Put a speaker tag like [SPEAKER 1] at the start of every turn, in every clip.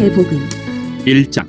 [SPEAKER 1] 계보금
[SPEAKER 2] 1장.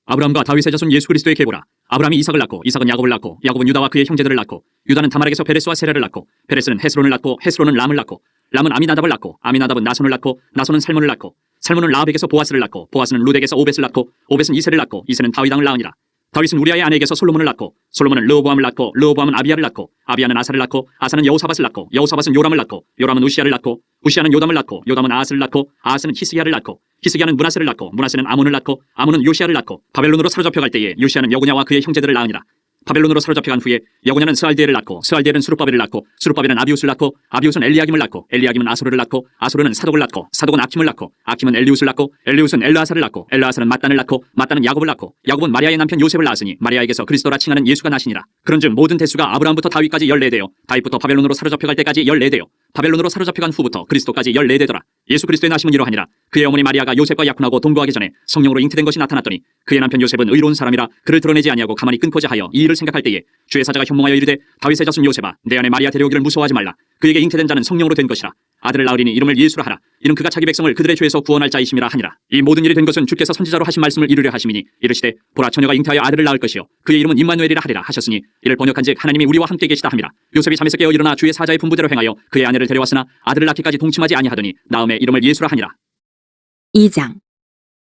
[SPEAKER 2] 아브라함과 다윗의 자손 예수 그리스도의 계보라. 아브라함이 이삭을 낳고 이삭은 야곱을 낳고 야곱은 유다와 그의 형제들을 낳고 유다는 다말에게서 베레스와 세라를 낳고 베레스는 헤스론을 낳고 헤스론은 람을 낳고 람은 아미나답을 낳고 아미나답은 나손을 낳고 나손은 살몬을 낳고 살몬은 라합에게서 보아스를 낳고 보아스는 루덱에서 오벳을 낳고 오벳은 이세를 낳고 이세는 다윗 왕을 낳으니라. 다윗은 우리아의 아내에게서 솔로몬을 낳고 솔로몬은 르호보암을 낳고 르호보암은 아비야를 낳고 아비야는 아사를 낳고 아사는 여호사밧을 낳고 여호사밧은 요람을 낳고 요람은 우시아를 낳고 우시아는 요담을 낳고 요담은 아하스를 낳고 아하스는 히스기야를 낳고 히스기야는 므낫세를 낳고 므낫세는 아몬을 낳고 아몬은 요시아를 낳고 바벨론으로 사로잡혀갈 때에 요시아는 여고냐와 그의 형제들을 낳으니라. 바벨론으로 사로잡혀간 후에 여고냐는 스알디엘을 낳고 스알디엘은 수룹바벨을 낳고 수룹바벨은 아비웃을 낳고 아비웃은 엘리야김을 낳고 엘리야김은 아소르를 낳고 아소르는 사독을 낳고 사독은 아킴을 낳고 아킴은 엘리웃을 낳고 엘리웃은 엘르아사를 낳고 엘르아사는 mat단을 낳고 mat단은 야곱을 낳고 야곱은 마리아의 남편 요셉을 낳았으니 마리아에게서 그리스도라 칭하는 예수가 나시니라. 그런즉 모든 대수가 아브라함부터 다윗까지 14대요 다윗부터 바벨론으로 사로잡혀갈 때까지 14대요 바벨론으로 사로잡혀간 후부터 그리스도까지 14대더라. 예수 그리스도의 나심은 이러하니라. 그의 어머니 마리아가 요셉과 약혼하고 동거하기 전에 성령으로 잉태된 것이 나타났더니 그의 남편 요셉은 의로운 사람이라 그를 드러내지 아니하고 가만히 끊고자 하여 이 일을 생각할 때에 주의 사자가 현몽하여 이르되 다윗의 자손 요셉아 내 안에 마리아 데려오기를 무서워하지 말라. 그에게 잉태된 자는 성령으로 된 것이라. 아들을 낳으리니 이름을 예수라 하라. 이는 그가 자기 백성을 그들의 죄에서 구원할 자이심이라 하니라. 이 모든 일이 된 것은 주께서 선지자로 하신 말씀을 이루려 하심이니 이르시되 보라 처녀가 잉태하여 아들을 낳을 것이요 그의 이름은 임마누엘이라 하리라 하셨으니 이를 번역한즉 하나님이 우리와 함께 계시다 함이라. 요셉이 잠에서 깨어 일어나 주의 사자의 분부대로 행하여 그의 아내를 데려왔으나 아들을 낳기까지 동침하지 아니하더니 나음에 이름을 예수라 하니라.
[SPEAKER 1] 2장.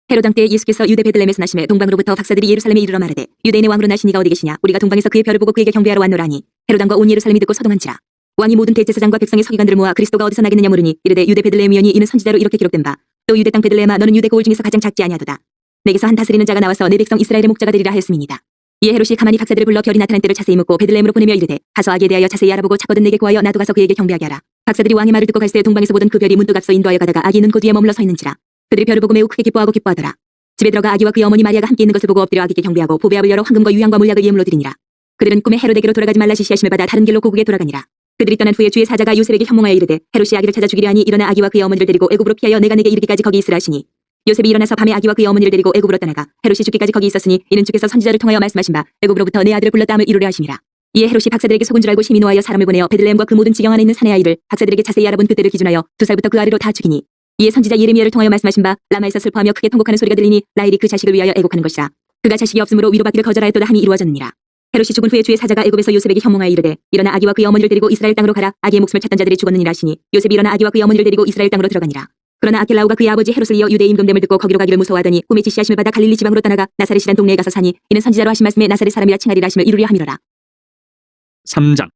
[SPEAKER 1] 헤로당 때 예수께서 유대 베들레헴에서 나심에 동방으로부터 박사들이 예루살렘에 이르러 마르되 유대인의 왕으로 나신 이가 어디 계시냐 우리가 동방에서 그의 별을 보고 그에게 경배하러 왔노라니 헤로당과 온 예루살렘이 듣고 서동한지라. 왕이 모든 대제사장과 백성의 서기관들을 모아 그리스도가 어디서 나겠느냐 물으니 이르되 유대 베들레헴이오니 이는 선지자로 이렇게 기록된 바 또 유대 땅 베들레헴아 너는 유대 고을 중에서 가장 작지 아니하도다. 내게서 한 다스리는 자가 나와서 내 백성 이스라엘의 목자가 되리라 하였음이니이다. 이에 헤롯이 가만히 박사들을 불러 별이 나타난 때를 자세히 묻고 베들레헴으로 보내며 이르되 가서 아기에 대하여 자세히 알아보고 찾거든 내게 구하여 나도 가서 그에게 경배하게 하라. 박사들이 왕의 말을 듣고 갈새 동방에서 보던 그 별이 문득 앞서 인도하여 가다가 아기의 눈 그 뒤에 머물러 서 있는지라. 그들이 별을 보고 매우 크게 기뻐하고 기뻐하더라. 집에 들어가 아기와 그의 어머니 마리아가 함께 있는 것을 보고 엎드려 아기께 경배하고 보배압을 열어 황금과 유향과 몰약을 예물로 드리니라. 그들은 꿈에 헤롯에게로 돌아가지 말라 지시하심을 받아 다른 길로 고국에 돌아가니라. 그들이 떠난 후에 주의 사자가 요셉에게 현몽하여 이르되 헤롯이 아기를 찾아 죽이려 하니 일어나 아기와 그의 어머니를 데리고 애굽으로 피하여 내가 내게 이르기까지 거기 있으라 하시니 요셉이 일어나서 밤에 아기와 그의 어머니를 데리고 애굽으로 떠나가 헤롯이 죽기까지 거기 있었으니 이는 주께서 선지자를 통하여 말씀하신 바 애굽으로부터 내 아들을 불렀다 함을 이루려 하심이라. 이에 헤롯이 박사들에게 속은 줄 알고 심히 노하여 사람을 보내어 베들레헴과 그 모든 지경 안에 있는 사내 아이를 박사들에게 자세히 알아본 그때를 기준하여 2살부터 그 아래로 다 죽이니 이에 선지자 예레미야를 통하여 말씀하신 바 라마에서 슬퍼하며 크게 통곡하는 소리가 들리니 라헬이 그 자식을 위하여 애곡하는 것이라. 그가 자식이 없으므로 위로받기를 거절하였도다 함이 이루어졌느니라. 헤롯이 죽은 후에 주의 사자가 애굽에서 요셉에게 현몽하여 이르되 일어나 아기와 그의 어머니를 데리고 이스라엘 땅으로 가라. 아기의 목숨을 찾던 자들이 죽었느니라 하시니 요셉이 일어나 아기와 그의 어머니를 데리고 이스라엘 땅으로 들어가니라. 그러나 아켈라오가 그의 아버지 헤롯을 이어 유대 임금됨을 듣고 거기로 가기를 무서워하더니 꿈에 지시하심을 받아 갈릴리 지방으로 떠나가 나사렛이란 동네에 가서 사니 이는 선지자로 하신 말씀에 나사렛 사람이라 칭하리라 하심을 이루려 함이로라.
[SPEAKER 2] 3장.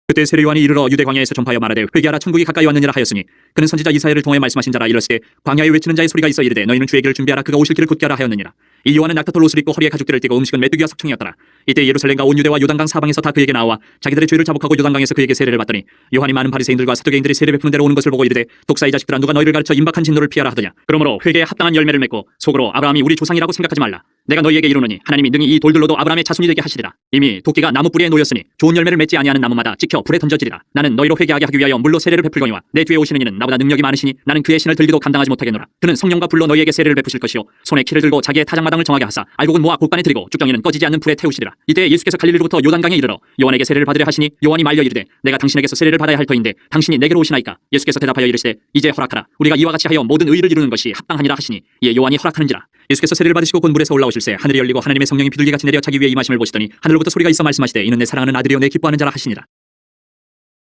[SPEAKER 2] 그때 세례 요한이 이르러 유대 광야에서 전파하여 말하되 회개하라 천국이 가까이 왔느니라 하였으니 그는 선지자 이사야를 통해 말씀하신 자라. 이르시되 광야에 외치는 자의 소리가 있어 이르되 너희는 주의 길을 준비하라 그가 오실 길을 굳게 하라 하였느니라. 이 요한은 낙타털 옷을 입고 허리에 가죽띠를 띠고 음식은 메뚜기와 석청이었더라. 이때 예루살렘과 온 유대와 요단강 사방에서 다 그에게 나와 자기들의 죄를 자복하고 요단강에서 그에게 세례를 받더니 요한이 많은 바리새인들과 사두개인들이 세례 베푸는 데로 오는 것을 보고 이르되 독사 이 자식들아 누가 너희를 가르쳐 임박한 진노를 피하라 하더냐. 그러므로 회개에 합당한 열매를 맺고 속으로 아브라함이 우리 조상이라고 생각하지 말라. 내가 너희에게 이르노니 하나님이 능히 이 돌들로도 아브라함의 자손이 되게 하시리라. 이미 도끼가 나무 뿌리에 놓였으니 좋은 열매를 맺지 아니하는 나무마다 찍혀 불에 던져지리라. 나는 너희로 회개하게 하기 위하여 물로 세례를 베풀거니와 내 뒤에 오시는 이는 나보다 능력이 많으시니 나는 그의 신을 들기도 감당하지 못하겠노라. 그는 성령과 불로 너희에게 세례를 베푸실 것이요 손에 키를 들고 자기의 타작마당을 정하게 하사 알곡은 모아 곡간에 들이고 쭉정이는 꺼지지 않는 불에 태우시리라. 이때 예수께서 갈릴리로부터 요단강에 이르러 요한에게 세례를 받으려 하시니 요한이 말려 이르되 내가 당신에게서 세례를 받아야 할 터인데 당신이 내게로 오시나이까. 예수께서 대답하여 이르시되 이제 허락하라. 우리가 이와 같이 하여 모든 의를 이루는 것이 합당하니라 하시니 이에 요한이 허락하는지라. 예수께서 세례를 받으시고 곧 물에서 올라오실새 하늘이 열리고 하나님의 성령이 비둘기같이 내려 자기 위에 임하심을 보시더니 하늘로부터 소리가 있어 말씀하시되 이는 내 사랑하는 아들이요 내 기뻐하는 자라 하시니라.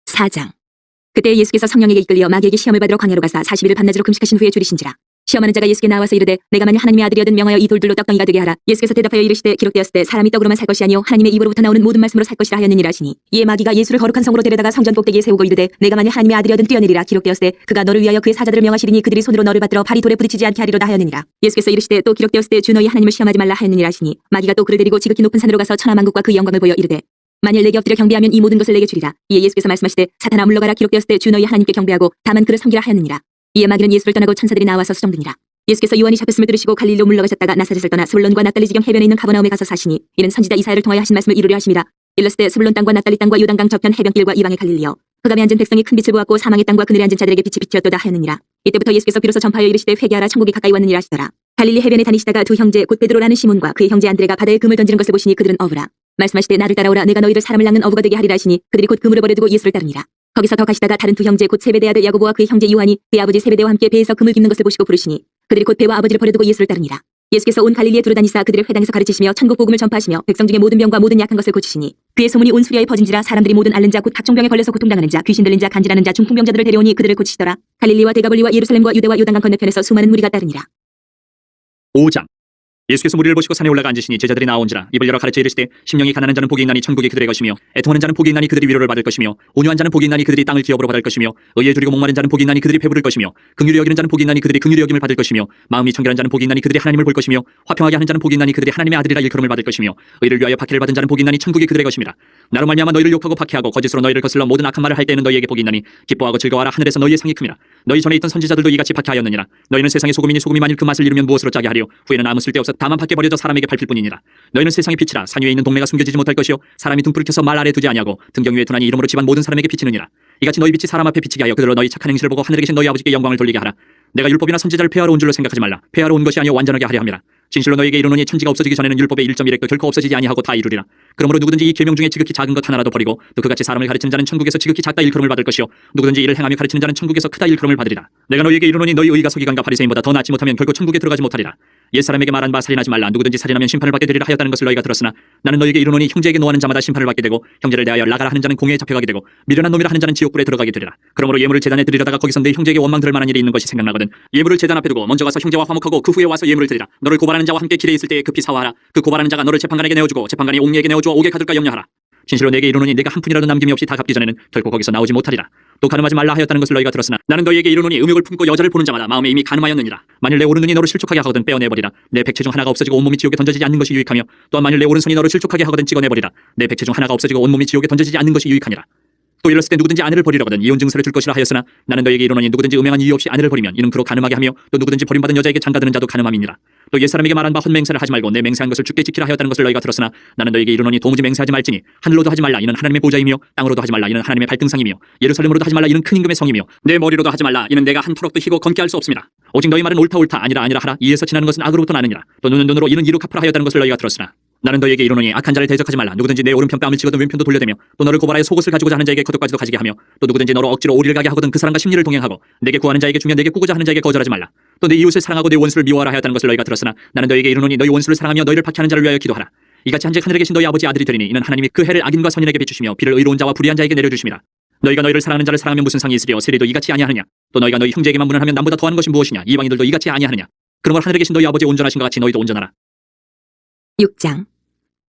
[SPEAKER 1] 4장. 그때 예수께서 성령에게 이끌려 마귀에게 시험을 받으러 광야로 가사 40일을 밤낮으로 금식하신 후에 줄이신지라. 시험하는 자가 예수께 나와서 이르되 내가 만일 하나님의 아들이거든 명하여 이 돌들로 떡덩이가 되게 하라. 예수께서 대답하여 이르시되 기록되었을 때 사람이 떡으로만 살 것이 아니요 하나님의 입으로부터 나오는 모든 말씀으로 살 것이라 하였느니라 하시니 이에 마귀가 예수를 거룩한 성으로 데려다가 성전 꼭대기에 세우고 이르되 내가 만일 하나님의 아들이거든 뛰어내리라. 기록되었을 때 그가 너를 위하여 그의 사자들을 명하시리니 그들이 손으로 너를 받들어 발이 돌에 부딪히지 않게 하리로다 하였느니라. 예수께서 이르시되 또 기록되었을 때 주 너희 하나님을 시험하지 말라 하였느니라 하시니 마귀가 또 그를 데리고 지극히 높은 산으로 가서 천하만국과 그 영광을 보여 이르되 만일 내게 엎드려 경배하면 이 모든 것을 내게 주리라. 이에 예수께서 말씀하시되 사탄아 물러가라. 기록되었을 때 주 너희 하나님께 경배하고 다만 그를 섬기라 하였느니라. 이에 마귀는 예수를 떠나고 천사들이 나와서 수정드니라. 예수께서 요한이 잡혔음을 들으시고 갈릴리로 물러가셨다가 나사렛을 떠나 스불론과 납달리 지경 해변에 있는 가버나움에 가서 사시니 이는 선지자 이사야를 통하여 하신 말씀을 이루려 하심이라. 일렀을 때 스불론 땅과 납달리 땅과 요단강 저편 해변길과 이방의 갈릴리여 흑암에 앉은 백성이 큰 빛을 보았고 사망의 땅과 그늘에 앉은 자들에게 빛이 비추었도다 하였느니라. 이때부터 예수께서 비로소 전파하여 이르시되 회개하라 천국이 가까이 왔느니라 하시더라. 갈릴리 해변에 다니시다가 두 형제 곧 베드로라는 시몬과 그의 형제 안드레가 바다에 금을 던지는 것을 보시니 그들은 어부라. 말씀하시되 나를 따라오라. 내가 너희를 사람을 낚는 어부가 되게 하리라 하시니 그들이 곧 그물을 버려두고 예수를 따르니라. 거기서 더 가시다가 다른 두 형제 곧 세베대의 아들 야고보와 그의 형제 요한이 그의 아버지 세베대와 함께 배에서 금을 깁는 것을 보시고 부르시니 그들이 곧 배와 아버지를 버려두고 예수를 따르니라. 예수께서 온 갈릴리에 두루다니사 그들의 회당에서 가르치시며 천국 복음을 전파하시며 백성 중에 모든 병과 모든 약한 것을 고치시니 그의 소문이 온 수리아에 퍼진지라. 사람들이 모든 앓는 자 곧 각종 병에 걸려서 고통당하는 자 귀신 들린 자 간질하는 자 중풍병자들을 데려오니 그들을 고치시더라. 갈릴리와 데가볼리와 예루살렘과 유대와 요단강 건너편에서 수많은 무리가 따르니라.
[SPEAKER 2] 5장. 예수께서 무리를 보시고 산에 올라가 앉으시니 제자들이 나온지라. 입을 열어 가르쳐 이르시되 심령이 가난한 자는 복이 있나니 천국이 그들의 것이며 애통하는 자는 복이 있나니 그들이 위로를 받을 것이며 온유한 자는 복이 있나니 그들이 땅을 기업으로 받을 것이며 의에 줄이고 목마른 자는 복이 있나니 그들이 배부를 것이며 긍휼히 여기는 자는 복이 있나니 그들이 긍휼히 여김을 받을 것이며 마음이 청결한 자는 복이 있나니 그들이 하나님을 볼 것이며 화평하게 하는 자는 복이 있나니 그들이 하나님의 아들이라 일컬음을 받을 것이며 의를 위하여 박해를 받은 자는 복이 있나니 천국이 그들의 것입니다. 나로 말미암아 너희를 욕하고 박해하고 거짓으로 너희를 거슬러 모든 악한 말을 할 때에는 너희에게 복이 있나니 기뻐하고 즐거워하라. 하늘에서 너희의 상이 큼이라. 너희 전에 있던 선지자들도 이같이 박해하였느니라. 너희는 세상의 소금이니 소금이 만일 그 맛을 잃으면 무엇으로 짜게 하리요. 후에는 아무 쓸데없어 다만 밖에 버려져 사람에게 밟힐 뿐이니라. 너희는 세상의 빛이라. 산 위에 있는 동네가 숨겨지지 못할 것이요 사람이 등불을 켜서 말 아래 두지 아니하고 등경 위에 두나니 이름으로 집안 모든 사람에게 비치느니라. 이같이 너희 빛이 사람 앞에 비치게 하여 그들로 너희 착한 행실을 보고 하늘에 계신 너희 아버지께 영광을 돌리게 하라. 내가 율법이나 선지자를 폐하러 온 줄로 생각하지 말라. 폐하러 온 것이 아니요 완전하게 하려 함이라. 진실로 너희에게 이르노니 천지가 없어지기 전에는 율법의 1.1획도 결코 없어지지 아니하고 다 이루리라. 그러므로 누구든지 이 계명 중에 지극히 작은 것 하나라도 버리고 또 그같이 사람을 가르치는 자는 천국에서 지극히 작다 일컬음을 받을 것이요 누구든지 이를 행하며 가르치는 자는 천국에서 크다 일컬음을 받으리라. 내가 너희에게 이르노니 너희 의가 서기관과 바리새인보다 더 낫지 못하면 결코 천국에 들어가지 못하리라. 옛사람에게 말한 바 살인하지 말라. 누구든지 살인하면 심판을 받게 되리라 하였다는 것을 너희가 들었으나 나는 너희에게 이르노니 형제에게 노하는 자마다 심판을 받게 되고 형제를 대하여 나가라 하는 자는 공회에 잡혀가게 되고 미련한 놈이라 하는 자는 지옥불에 들어가게 되리라. 그러므로 예물을 제단에 드리려다가 거기서 내 형제에게 원망 들을 만한 일이 있는 것이 생각나거든 예물을 제단 앞에 두고 먼저 가서 형제와 화목하고 그 후에 와서 예물을 드리라. 너를 고발하는 자와 함께 길에 있을 때에 급히 사화하라. 그 고발하는 자가 너를 재판관에게 내어주고 재판관이 옥리에게 내어주어 옥에 가둘까 염려하라. 진실로 내게 이르노니 내가 한 푼이라도 남김이 없이 다 갚기 전에는 결코 거기서 나오지 못하리라. 또 가늠하지 말라 하였다는 것을 너희가 들었으나 나는 너희에게 이르노니 음욕을 품고 여자를 보는 자마다 마음에 이미 가늠하였느니라. 만일 내 오른눈이 너를 실족하게 하거든 빼어내버리라. 내 백체 중 하나가 없어지고 온몸이 지옥에 던져지지 않는 것이 유익하며 또한 만일 내 오른손이 너를 실족하게 하거든 찍어내버리라. 내 백체 중 하나가 없어지고 온몸이 지옥에 던져지지 않는 것이 유익하니라. 또 이랬을 때 누구든지 아내를 버리려거든 이혼 증서를 줄 것이라 하였으나 나는 너희에게 이르노니 누구든지 음행한 이유 없이 아내를 버리면 이는 그로 가늠하게 하며 또 누구든지 버림받은 여자에게 장가드는 자도 가늠함이니라. 또 옛사람에게 말한 바 헛맹세를 하지 말고 내 맹세한 것을 주께 지키라 하였다는 것을 너희가 들었으나 나는 너희에게 이르노니 도무지 맹세하지 말지니 하늘로도 하지 말라 이는 하나님의 보좌이며 땅으로도 하지 말라 이는 하나님의 발등상이며 예루살렘으로도 하지 말라 이는 큰 임금의 성이며 내 머리로도 하지 말라 이는 내가 한 토록도 희고 검게 할 수 없습니다. 오직 너희 말은 옳다 옳다 아니라 아니라 하라. 이에서 지나는 것은 악으로부터 나느니라. 또 눈은 눈으로 이는 이로 갚으라 하였다는 것을 너희가 들었으나 나는 너희에게 이르노니 악한 자를 대적하지 말라. 누구든지 내 오른편 뺨을 치거든 왼편도 돌려대며 또 너를 고발하여 속옷을 가지고자 하는 자에게 겉옷까지도 가지게 하며 또 누구든지 너로 억지로 오리를 가게 하거든 그 사람과 심리를 동행하고 내게 구하는 자에게 주며 내게 꾸고자 하는 자에게 거절하지 말라. 또 내 이웃을 사랑하고 내 원수를 미워하라 하였다는 것을 너희가 들었으나 나는 너희에게 이르노니 너희 원수를 사랑하며 너희를 박해하는 자를 위하여 기도하라. 이같이 한즉 하늘에 계신 너희 아버지 아들이 되리니 이는 하나님이 그 해를 악인과 선인에게 비추시며 비를 의로운 자와 불의한 자에게 내려주심이라. 너희가 너희를 사랑하는 자를 사랑하면 무슨 상이 있으리요. 세리도 이같이 아니하느냐. 또 너희가 너희 형제에게만 문을 하면 남보다 더하는 것이 무엇이냐. 이방인들도 이같이 아니하느냐. 그러므로 하늘에 계신 너희 아버지 온전하신 것 같이 너희도 온전하라.
[SPEAKER 1] 6장.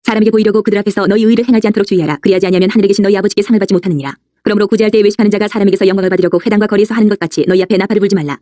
[SPEAKER 1] 사람에게 보이려고 그들 앞에서 너희 의를 행하지 않도록 주의하라. 그리하지 아니하면 하늘에 계신 너희 아버지께 상을 받지 못하느니라. 그러므로 구제할 때에 외식하는 자가 사람에게서 영광을 받으려고 회당과 거리에서 하는 것 같이 너희 앞에 나팔을 불지 말라.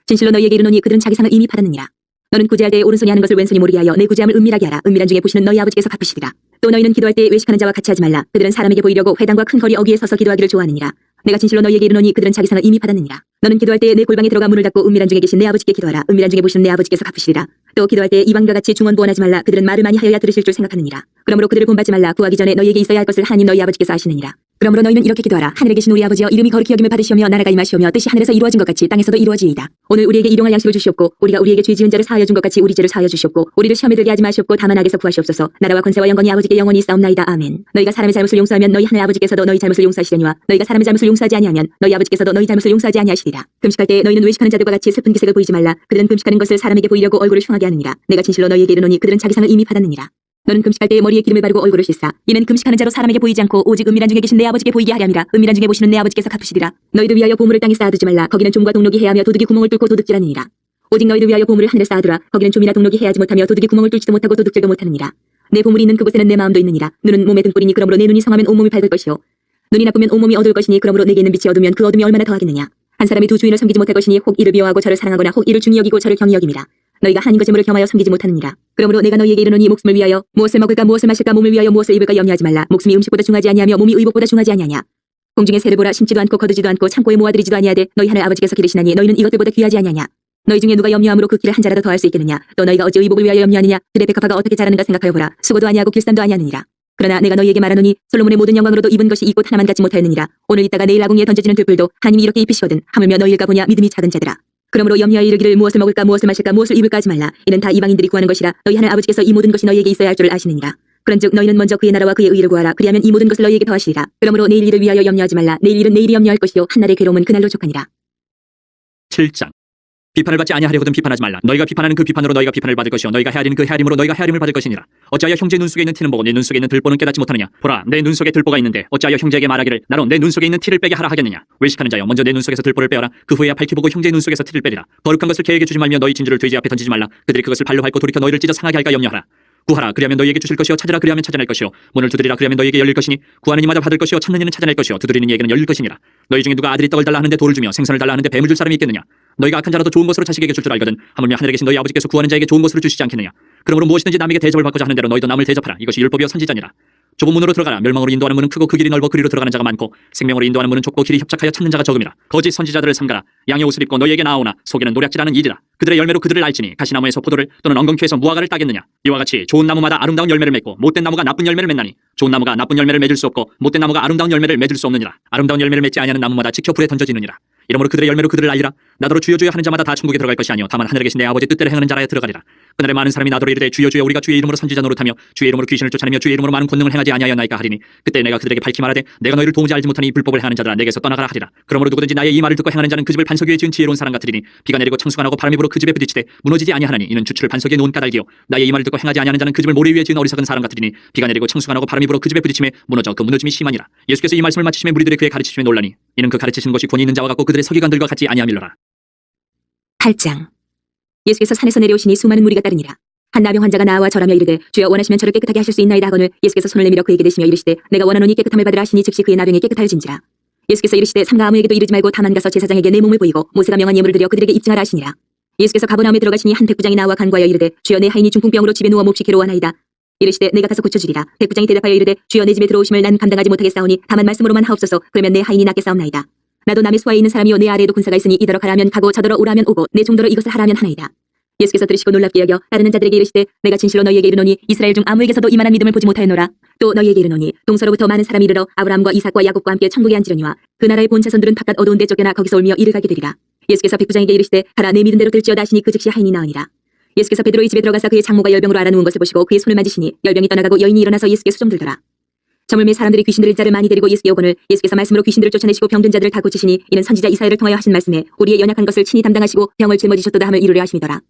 [SPEAKER 1] 진실로 너희에게 이르노니 그들은 자기 상을 이미 받았느니라. 너는 구제할 때에 오른손이 하는 것을 왼손이 모르게 하여 내 구제함을 은밀하게 하라. 은밀한 중에 보시는 너희 아버지께서 갚으시리라. 또 너희는 기도할 때에 외식하는 자와 같이 하지 말라. 그들은 사람에게 보이려고 회당과 큰 거리 어귀에 서서 기도하기를 좋아하느니라. 내가 진실로 너희에게 이르노니 그들은 자기 상을 이미 받았느니라. 너는 기도할 때에 내 골방에 들어가 문을 닫고 은밀한 중에 계신 내 아버지께 기도하라. 은밀한 중에 보시는 내 아버지께서 갚으시리라. 또 기도할 때에 이방인과 같이 중언부언하지 말라. 그들은 말을 많이 하여야 들으실 줄 생각하느니라. 그러므로 그들을 본받지 말라. 구하기 전에 너희에게 있어야 할 것을 하나님 너희 아버지께서 아시느니라. 그러므로 너희는 이렇게 기도하라. 하늘에 계신 우리 아버지여 이름이 거룩히 여김을 받으시오며 나라가 임하시오며 뜻이 하늘에서 이루어진 것 같이 땅에서도 이루어지이다. 오늘 우리에게 일용할 양식을 주시옵고 우리가 우리에게 죄 지은 자를 사하여 준 것 같이 우리 죄를 사하여 주시옵고 우리를 시험에 들게 하지 마시옵고 다만 악에서 구하시옵소서. 나라와 권세와 영광이 아버지께 영원히 있사옵나이다. 아멘. 너희가 사람의 잘못을 용서하면 너희 하늘 아버지께서도 너희 잘못을 용서하시려니와 너희가 사람의 잘못을 용서하지 아니하면 너희 아버지께서도 너희 잘못을 용서하지 아니하시리라. 금식할 때 너희는 외식하는 자들과 같이 슬픈 기색을 보이지 말라. 그들은 금식하는 것을 사람에게 보이려고 얼굴을 흉하게 하느니라. 내가 진실로 너희에게 이르노니 그들은 자기 상을 이미 받았느니라. 너는 금식할 때에 머리에 기름을 바르고 얼굴을 씻사. 이는 금식하는 자로 사람에게 보이지 않고 오직 은밀한 중에 계신 내 아버지께 보이게 하렴이라. 은밀한 중에 보시는 내 아버지께서 갚으시리라. 너희들 위하여 보물을 땅에 쌓아두지 말라. 거기는 좀과 동록이 해하며 도둑이 구멍을 뚫고 도둑질하느니라. 오직 너희들 위하여 보물을 하늘에 쌓아두라. 거기는 좀이나 동록이 해하지 못하며 도둑이 구멍을 뚫지도 못하고 도둑질도 못하느니라. 내 보물이 있는 그곳에는 내 마음도 있느니라. 눈은 몸의 등불이니 그러므로 내 눈이 성하면 온몸이 밝을 것이요 눈이 나쁘면 온몸이 어두울 것이니 그러므로 내게 있는 빛이 어두면 그 어둠이 얼마나 더하겠느냐. 한 사람이 두 주인을 섬기지 못할 것이니 혹 이를 미워하고 저를 사랑하거나 혹 이를 중히 여기고 저를 경히 여김이라. 너희가 하나님과 재물을 겸하여 섬기지 못하느니라. 그러므로 내가 너희에게 이르노니 목숨을 위하여 무엇을 먹을까 무엇을 마실까 몸을 위하여 무엇을 입을까 염려하지 말라. 목숨이 음식보다 중하지 아니하며 몸이 의복보다 중하지 아니하냐. 공중의 새를 보라. 심지도 않고 거두지도 않고 창고에 모아들이지도 아니하되 너희 하늘 아버지께서 기르시나니 너희는 이것들보다 귀하지 아니하냐. 너희 중에 누가 염려함으로 그 길을 한 자라도 더할 수 있겠느냐. 또 너희가 어찌 의복을 위하여 염려하느냐. 그의 백합화가 어떻게 자라는가 생각하여 보라. 수고도 아니하고 길쌈도 아니하느니라. 그러나 내가 너희에게 말하노니 솔로몬의 모든 영광으로도 입은 것이 이 꽃 하나만 갖지 못하였느니라. 오늘 있다가 내일 아궁이에 던져지는 들불도 하나님이 이렇게 입히시거든. 하물며 너희를 가보냐 믿음이 작은 자들아. 그러므로 염려하여 이르기를 무엇을 먹을까 무엇을 마실까 무엇을 입을까 하지 말라. 이는 다 이방인들이 구하는 것이라. 너희 하늘 아버지께서 이 모든 것이 너희에게 있어야 할 줄을 아시느니라. 그런즉 너희는 먼저 그의 나라와 그의 의를 구하라. 그리하면 이 모든 것을 너희에게 더하시리라. 그러므로 내일 일을 위하여 염려하지 말라. 내일 일은 내일이 염려할 것이요 한날의 괴로움은 그날로 족하니라.
[SPEAKER 2] 7장. 비판을 받지 아니하려거든 비판하지 말라. 너희가 비판하는 그 비판으로 너희가 비판을 받을 것이요 너희가 헤아리는 그 헤아림으로 너희가 헤아림을 받을 것이니라. 어찌하여 형제 눈 속에 있는 티는 보고 내 눈 속에 있는 들보는 깨닫지 못하느냐. 보라, 내 눈 속에 들보가 있는데 어찌하여 형제에게 말하기를 나로 내 눈 속에 있는 티를 빼게 하라 하겠느냐. 외식하는 자여, 먼저 내 눈 속에서 들보를 빼어라. 그 후에야 밝히 보고 형제의 눈 속에서 티를 빼리라. 거룩한 것을 개에게 주지 말며 너희 진주를 돼지 앞에 던지지 말라. 그들이 그것을 발로 밟고 돌이켜 너희를 찢어 상하게 할까 염려하라. 구하라, 그리하면 너희에게 주실 것이요 찾으라, 그리하면 찾아낼 것이요 문을 두드리라, 그리하면 너희에게 열릴 것이니 구하는 이마다 받을 것이요 찾는 이는 찾아낼 것이요 두드리는 이에게는 열릴 것이니라. 너희 중에 누가 아들이 떡을 달라 하는데 돌을 주며 생선을 달라 하는데 뱀을 줄 사람이 있겠느냐. 너희가 악한 자라도 좋은 것으로 자식에게 줄 줄 알거든. 하물며 하늘에 계신 너희 아버지께서 구하는 자에게 좋은 것으로 주시지 않겠느냐. 그러므로 무엇이든지 남에게 대접을 받고자 하는 대로 너희도 남을 대접하라. 이것이 율법이요 선지자니라. 좁은 문으로 들어가라. 멸망으로 인도하는 문은 크고 그 길이 넓어 그리로 들어가는 자가 많고 생명으로 인도하는 문은 좁고 길이 협착하여 찾는 자가 적음이라. 거짓 선지자들을 삼가라. 양의 옷을 입고 너희에게 나아오나 속에는 노략질하는 이리라. 그들의 열매로 그들을 알지니 가시나무에서 포도를 또는 엉겅퀴에서 무화과를 따겠느냐. 이와 같이 좋은 나무마다 아름다운 열매를 맺고 못된 나무가 나쁜 열매를 맺나니 좋은 나무가 나쁜 열매를 맺을 수 없고 못된 나무가 아름다운 열매를 맺을 수 없느니라. 아름다운 열매를 맺지 아니하는 나무마다 지켜 불에 던져지느니라. 이러므로 그들의 열매로 그들을 알리라. 나더러 주여 주여 하는 자마다 다 천국에 들어갈 것이 아니요 다만 하늘에 계신 내 아버지 뜻대로 행하는 자라야 들어가리라. 그날에 많은 사람이 나더러 이르되 주여 주여 우리가 주의 이름으로 선지자 노릇하며 주의 이름으로 귀신을 쫓아내며 주의 이름으로 많은 권능을 행하지 아니하였나이까 하리니 그때 내가 그들에게 밝히 말하되 내가 너희를 도무지 알지 못하니 불법을 행하는 자들아 내게서 떠나가라 하리라. 그러므로 누구든지 나의 이 말을 듣고 행하는 자는 그 집을 반석 위에 지은 지혜로운 사람 같으리니 비가 내리고 창수가 나고 바람이 불어 그 집에 부딪히되 무너지지 아니하나니 이는 주추를 반석에 놓은 까닭이요 나의 이 말을 듣고 행하지 아니하는 자는 그 집을 모래 위에 지은 어리석은 사람 같으리니 비가 내리고 창수가 나고 바람이 불어 그 집에 부딪히매 무너져 그 무너짐이 심하니라. 예수께서 이 말씀을 마치시며 무리들의 그의 가르치심에 놀라니 이는 그 가르치시는 것이 권위 있는 자와 같고 그들의 서기관들과 같지 아니함일러라.
[SPEAKER 1] 8장. 예수께서 산에서 내려오시니 수많은 무리가 따르니라. 한 나병 환자가 나와 절하며 이르되 주여 원하시면 저를 깨끗하게 하실 수 있나이다 하거늘 예수께서 손을 내밀어 그에게 대시며 이르시되 내가 원하노니 깨끗함을 받으라 하시니 즉시 그의 나병이 깨끗하여진지라. 예수께서 이르시되 삼가 아무에게도 이르지 말고 다만 가서 제사장에게 내 몸을 보이고 모세가 명한 예물을 드려 그들에게 입증하라 하시니라. 예수께서 가버나움에 들어가시니 한 백부장이 나와 간구하여 이르되 주여 내 하인이 중풍병으로 집에 누워 몹시 괴로워하나이다. 이르시되 내가 가서 고쳐주리라. 백부장이 대답하여 이르되 주여 내 집에 들어오심을 난 감당하지 못하겠사오니 다만 말씀으로만 하옵소서. 그러면 내 하인이 낫겠사옵나이다. 나도 남의 수하에 있는 사람이요 내 아래에도 군사가 있으니 이더러 가라면 가고 저더러 오라면 오고 내 종더러 이것을 하라면 하나이다. 예수께서 들으시고 놀랍게 여겨 따르는 자들에게 이르시되 내가 진실로 너희에게 이르노니 이스라엘 중 아무에게서도 이만한 믿음을 보지 못하였노라. 또 너희에게 이르노니 동서로부터 많은 사람이 이르러 아브라함과 이삭과 야곱과 함께 천국에 앉으려니와 그 나라의 본 자손들은 바깥 어두운 데 쫓겨나 거기서 울며 이를 가게 되리라. 예수께서 백부장에게 이르시되 가라 내 믿은 대로 들지어다 하시니 그 즉시 하인이 나으니라. 예수께서 베드로의 집에 들어가서 그의 장모가 열병으로 앓아 누운 것을 보시고 그의 손을 만지시니 열병이 떠나가고 여인이 일어나서 예수께 수종들더라. 저물매 사람들이 귀신 들린 자를 많이 데리고 예수께 오거늘 예수께서 말씀으로 귀신들을 쫓아내시고 병든 자들을 다 고치시니 이는 선지자 이사야를 통하여 하신 말씀에 우리의 연약한 것을 친히 담당하시고 병을 짊어지셨도다 함을 이루려 하심이더라.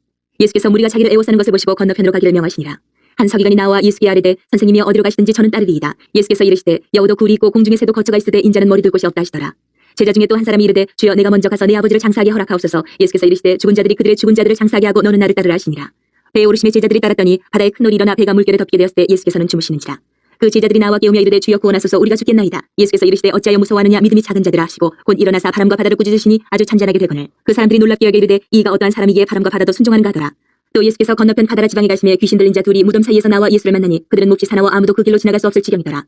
[SPEAKER 1] 예수께서 무리가 자기를 애워싸는 것을 보시고 건너편으로 가기를 명하시니라. 한 서기관이 나와 예수께 아뢰되 선생님이여 어디로 가시든지 저는 따르리이다. 예수께서 이르시되 여우도 굴이 있고 공중에 새도 거처가 있으되 인자는 머리 둘 곳이 없다 하시더라. 제자 중에 또 한 사람이 이르되 주여 내가 먼저 가서 내 아버지를 장사하게 허락하옵소서. 예수께서 이르시되 죽은 자들이 그들의 죽은 자들을 장사하게 하고 너는 나를 따르라 하시니라. 배에 오르심에 제자들이 따랐더니 바다에 큰 놀이 일어나 배가 물결에 덮게 되었을 때 예수께서는 주무시는지라. 그 제자들이 나와 깨우며 이르되 주여 구원하소서 우리가 죽겠나이다. 예수께서 이르시되 어찌하여 무서워하느냐 믿음이 작은 자들아 하시고 곧 일어나사 바람과 바다를 꾸짖으시니 아주 잔잔하게 되거늘 그 사람들이 놀랍게 여겨 이르되 이가 어떠한 사람이기에 바람과 바다도 순종하는가 하더라. 또 예수께서 건너편 가다라 지방에 가시매 귀신 들린 자 둘이 무덤 사이에서 나와 예수를 만나니 그들은 몹시 사나워 아무도 그 길로 지나갈 수 없을 지경이더라.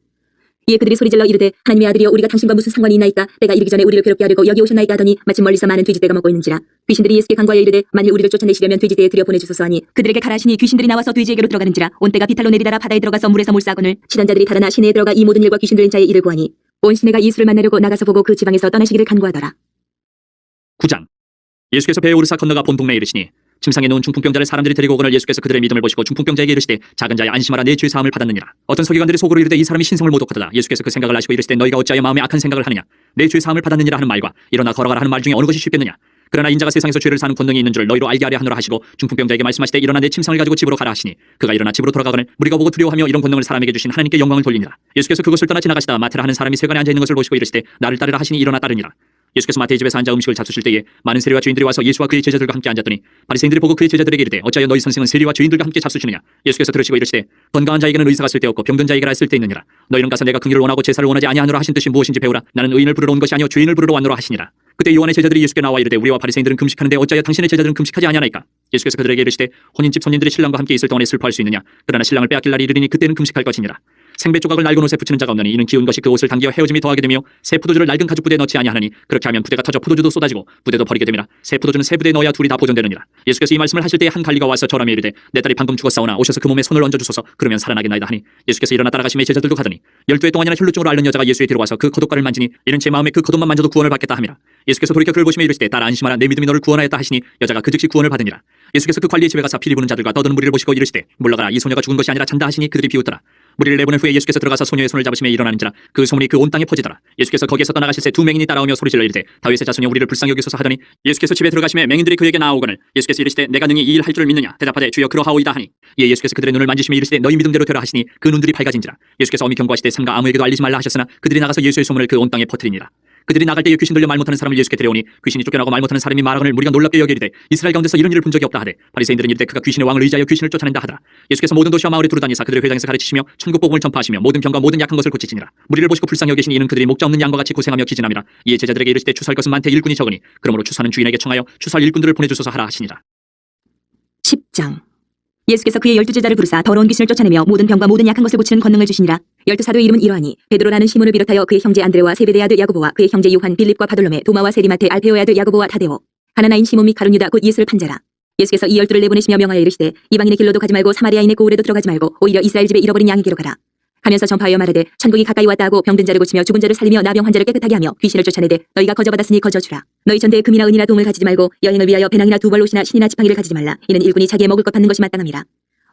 [SPEAKER 1] 이에 그들이 소리질러 이르되 하나님의 아들이여 우리가 당신과 무슨 상관이 있나이까. 때가 이르기 전에 우리를 괴롭게 하려고 여기 오셨나이까 하더니 마침 멀리서 많은 돼지떼가 먹고 있는지라. 귀신들이 예수께 간구하여 이르되 만일 우리를 쫓아내시려면 돼지떼에 들여 보내주소서 하니 그들에게 가라 하시니 귀신들이 나와서 돼지에게로 들어가는지라. 온 때가 비탈로 내리다라 바다에 들어가서 물에서 몰사하거늘 친한 자들이 달아나 시내에 들어가 이 모든 일과 귀신 들린 자의 일을 구하니 온 시내가 예수를 만나려고 나가서 보고 그 지방에서 떠나시기를 간구하더라.
[SPEAKER 2] 9장. 예수께서 배에 오르사 건너가 본 동네에 이르시니 침상에 누운 중풍병자를 사람들이 데리고 오거늘 예수께서 그들의 믿음을 보시고 중풍병자에게 이르시되 작은 자야 안심하라 내 죄 사함을 받았느니라. 어떤 서기관들이 속으로 이르되 이 사람이 신성을 모독하도다. 예수께서 그 생각을 아시고 이르시되 너희가 어찌하여 마음에 악한 생각을 하느냐. 내 죄 사함을 받았느니라 하는 말과 일어나 걸어가라 하는 말 중에 어느 것이 쉽겠느냐. 그러나 인자가 세상에서 죄를 사는 권능이 있는 줄 너희로 알게 하려 하노라 하시고 중풍병자에게 말씀하시되 일어나 내 침상을 가지고 집으로 가라 하시니 그가 일어나 집으로 돌아가거늘 무리가 보고 두려워하며 이런 권능을 사람에게 주신 하나님께 영광을 돌리니라. 예수께서 그곳을 떠나 지나가시다 마태라 하는 사람이 세관에 앉아 있는 것을 보시고 이르시되 나를 따르라 하시니 일어나 따르니라. 예수께서 마태의 집에서 앉아 음식을 잡수실 때에 많은 세리와 죄인들이 와서 예수와 그의 제자들과 함께 앉았더니 바리새인들이 보고 그의 제자들에게 이르되 어찌하여 너희 선생은 세리와 죄인들과 함께 잡수시느냐. 예수께서 들으시고 이르시되 건강한 자에게는 의사가 쓸데없고 병든 자에게라 쓸데있느니라. 너희는 가서 내가 긍휼을 원하고 제사를 원하지 아니하노라 하신 뜻이 무엇인지 배우라. 나는 의인을 부르러 온 것이 아니요 죄인을 부르러 왔노라 하시니라. 그때 요한의 제자들이 예수께 나와 이르되 우리와 바리새인들은 금식하는데 어찌하여 당신의 제자들은 금식하지 아니하나이까. 예수께서 그들에게 이르시되 혼인집 손님들이 신랑과 함께 있을 동안에 슬퍼할 수 있느냐. 그러나 신랑을 빼앗길 날이 이르리니 그때는 금식할 것이니라. 생배 조각을 낡은 옷에 붙이는 자가 없느니 이는 기운 것이 그 옷을 당기어 헤어짐이 더하게 되며 새 포도주를 낡은 가죽 부대에 넣지 아니하나니 그렇게 하면 부대가 터져 포도주도 쏟아지고 부대도 버리게 됨이라. 새 포도주는 새 부대에 넣어야 둘이 다 보존되느니라. 예수께서 이 말씀을 하실 때에 한 관리가 와서 절하며 이르되 내 딸이 방금 죽었사오나 오셔서 그 몸에 손을 얹어 주소서. 그러면 살아나겠나이다 하니 예수께서 일어나 따라가시며 제자들도 가더니 12해 동안이나 혈루증으로 앓는 여자가 예수의 뒤로 와서 그 겉옷가를 만지니 이는 제 마음에 그 겉옷만 만져도 구원을 받겠다 함이라. 예수께서 돌이켜 그를 보시며 이르시되 딸아 안심하라 내 믿음이 너를 구원하였다 하시니 여자가 그 즉시 구원을 받으니라. 예수께서 그 관리의 집에 가서 피리 부는 자들과 떠드는 무리를 보시고 이르시되 물러가라 이 소녀가 죽은 것이 아니라 잔다 하시니 그들이 비웃더라. 무리를 내보낸 후에 예수께서 들어가서 소녀의 손을 잡으시며 일어나는지라 그 소문이 그 온 땅에 퍼지더라. 예수께서 거기에서 떠나가실새 두 맹인이 따라오며 소리질러 이르되 다윗의 자손이 우리를 불쌍히 여기소서 하더니 예수께서 집에 들어가시며 맹인들이 그에게 나아오거늘 예수께서 이르시되 내가 능히 이 일 할 줄을 믿느냐 대답하되 주여 그러하오이다 하니 이에 예수께서 그들의 눈을 만지시며 이르시되 너희 믿음대로 되라 하시니 그 눈들이 밝아진지라. 예수께서 엄히 경고하시되 삼가 아무에게도 알리지 말라 하셨으나 그들이 나가서 예수의 소문을 그 온 땅에 퍼뜨리니라. 그들이 나갈 때에 귀신 들려 말 못하는 사람을 예수께 데려오니 귀신이 쫓겨나고 말 못하는 사람이 말하거늘 무리가 놀랍게 여기리되 이스라엘 가운데서 이런 일을 본 적이 없다 하되 바리새인들은 이르되 그가 귀신의 왕을 의지하여 귀신을 쫓아낸다 하더라. 예수께서 모든 도시와 마을에 두루다니사 그들의 회당에서 가르치시며 천국 복음을 전파하시며 모든 병과 모든 약한 것을 고치시니라. 무리를 보시고 불쌍히 여기시니 이는 그들이 목자 없는 양과 같이 고생하며 기진함이라. 이에 제자들에게 이르시되 추수할 것은 많되 일꾼이 적으니 그러므로 추수하는 주인에게 청하여 추수할 일꾼들을 보내주소서 하라 하시니라.
[SPEAKER 1] 10장. 예수께서 그의 12제자를 부르사 더러운 귀신을 쫓아내며 모든 병과 모든 약한 것을 고치는 권능을 주시니라. 12사도의 이름은 이러하니 베드로라는 시몬을 비롯하여 그의 형제 안드레와 세베대의 아들 야고보와 그의 형제 요한 빌립과 바돌로메 도마와 세리마테 알페오의 아들 야고보와 타데오 가나나인 시몬 및 가룟 유다 곧 예수를 판 자라. 예수께서 이 12를 내보내시며 명하여 이르시되 이방인의 길로도 가지 말고 사마리아인의 고을에도 들어가지 말고 오히려 이스라엘 집에 잃어버린 양에게로 가라. 가면서 전파하여 말하되 천국이 가까이 왔다 하고 병든 자를 고치며 죽은 자를 살리며 나병 환자를 깨끗하게 하며 귀신을 쫓아내되 너희가 거저받았으니 거저주라. 너희 전대에 금이나 은이나 동을 가지지 말고 여행을 위하여 배낭이나 두벌옷이나 신이나 지팡이를 가지지 말라. 이는 일꾼이 자기의 먹을 것 받는 것이 마땅함이라.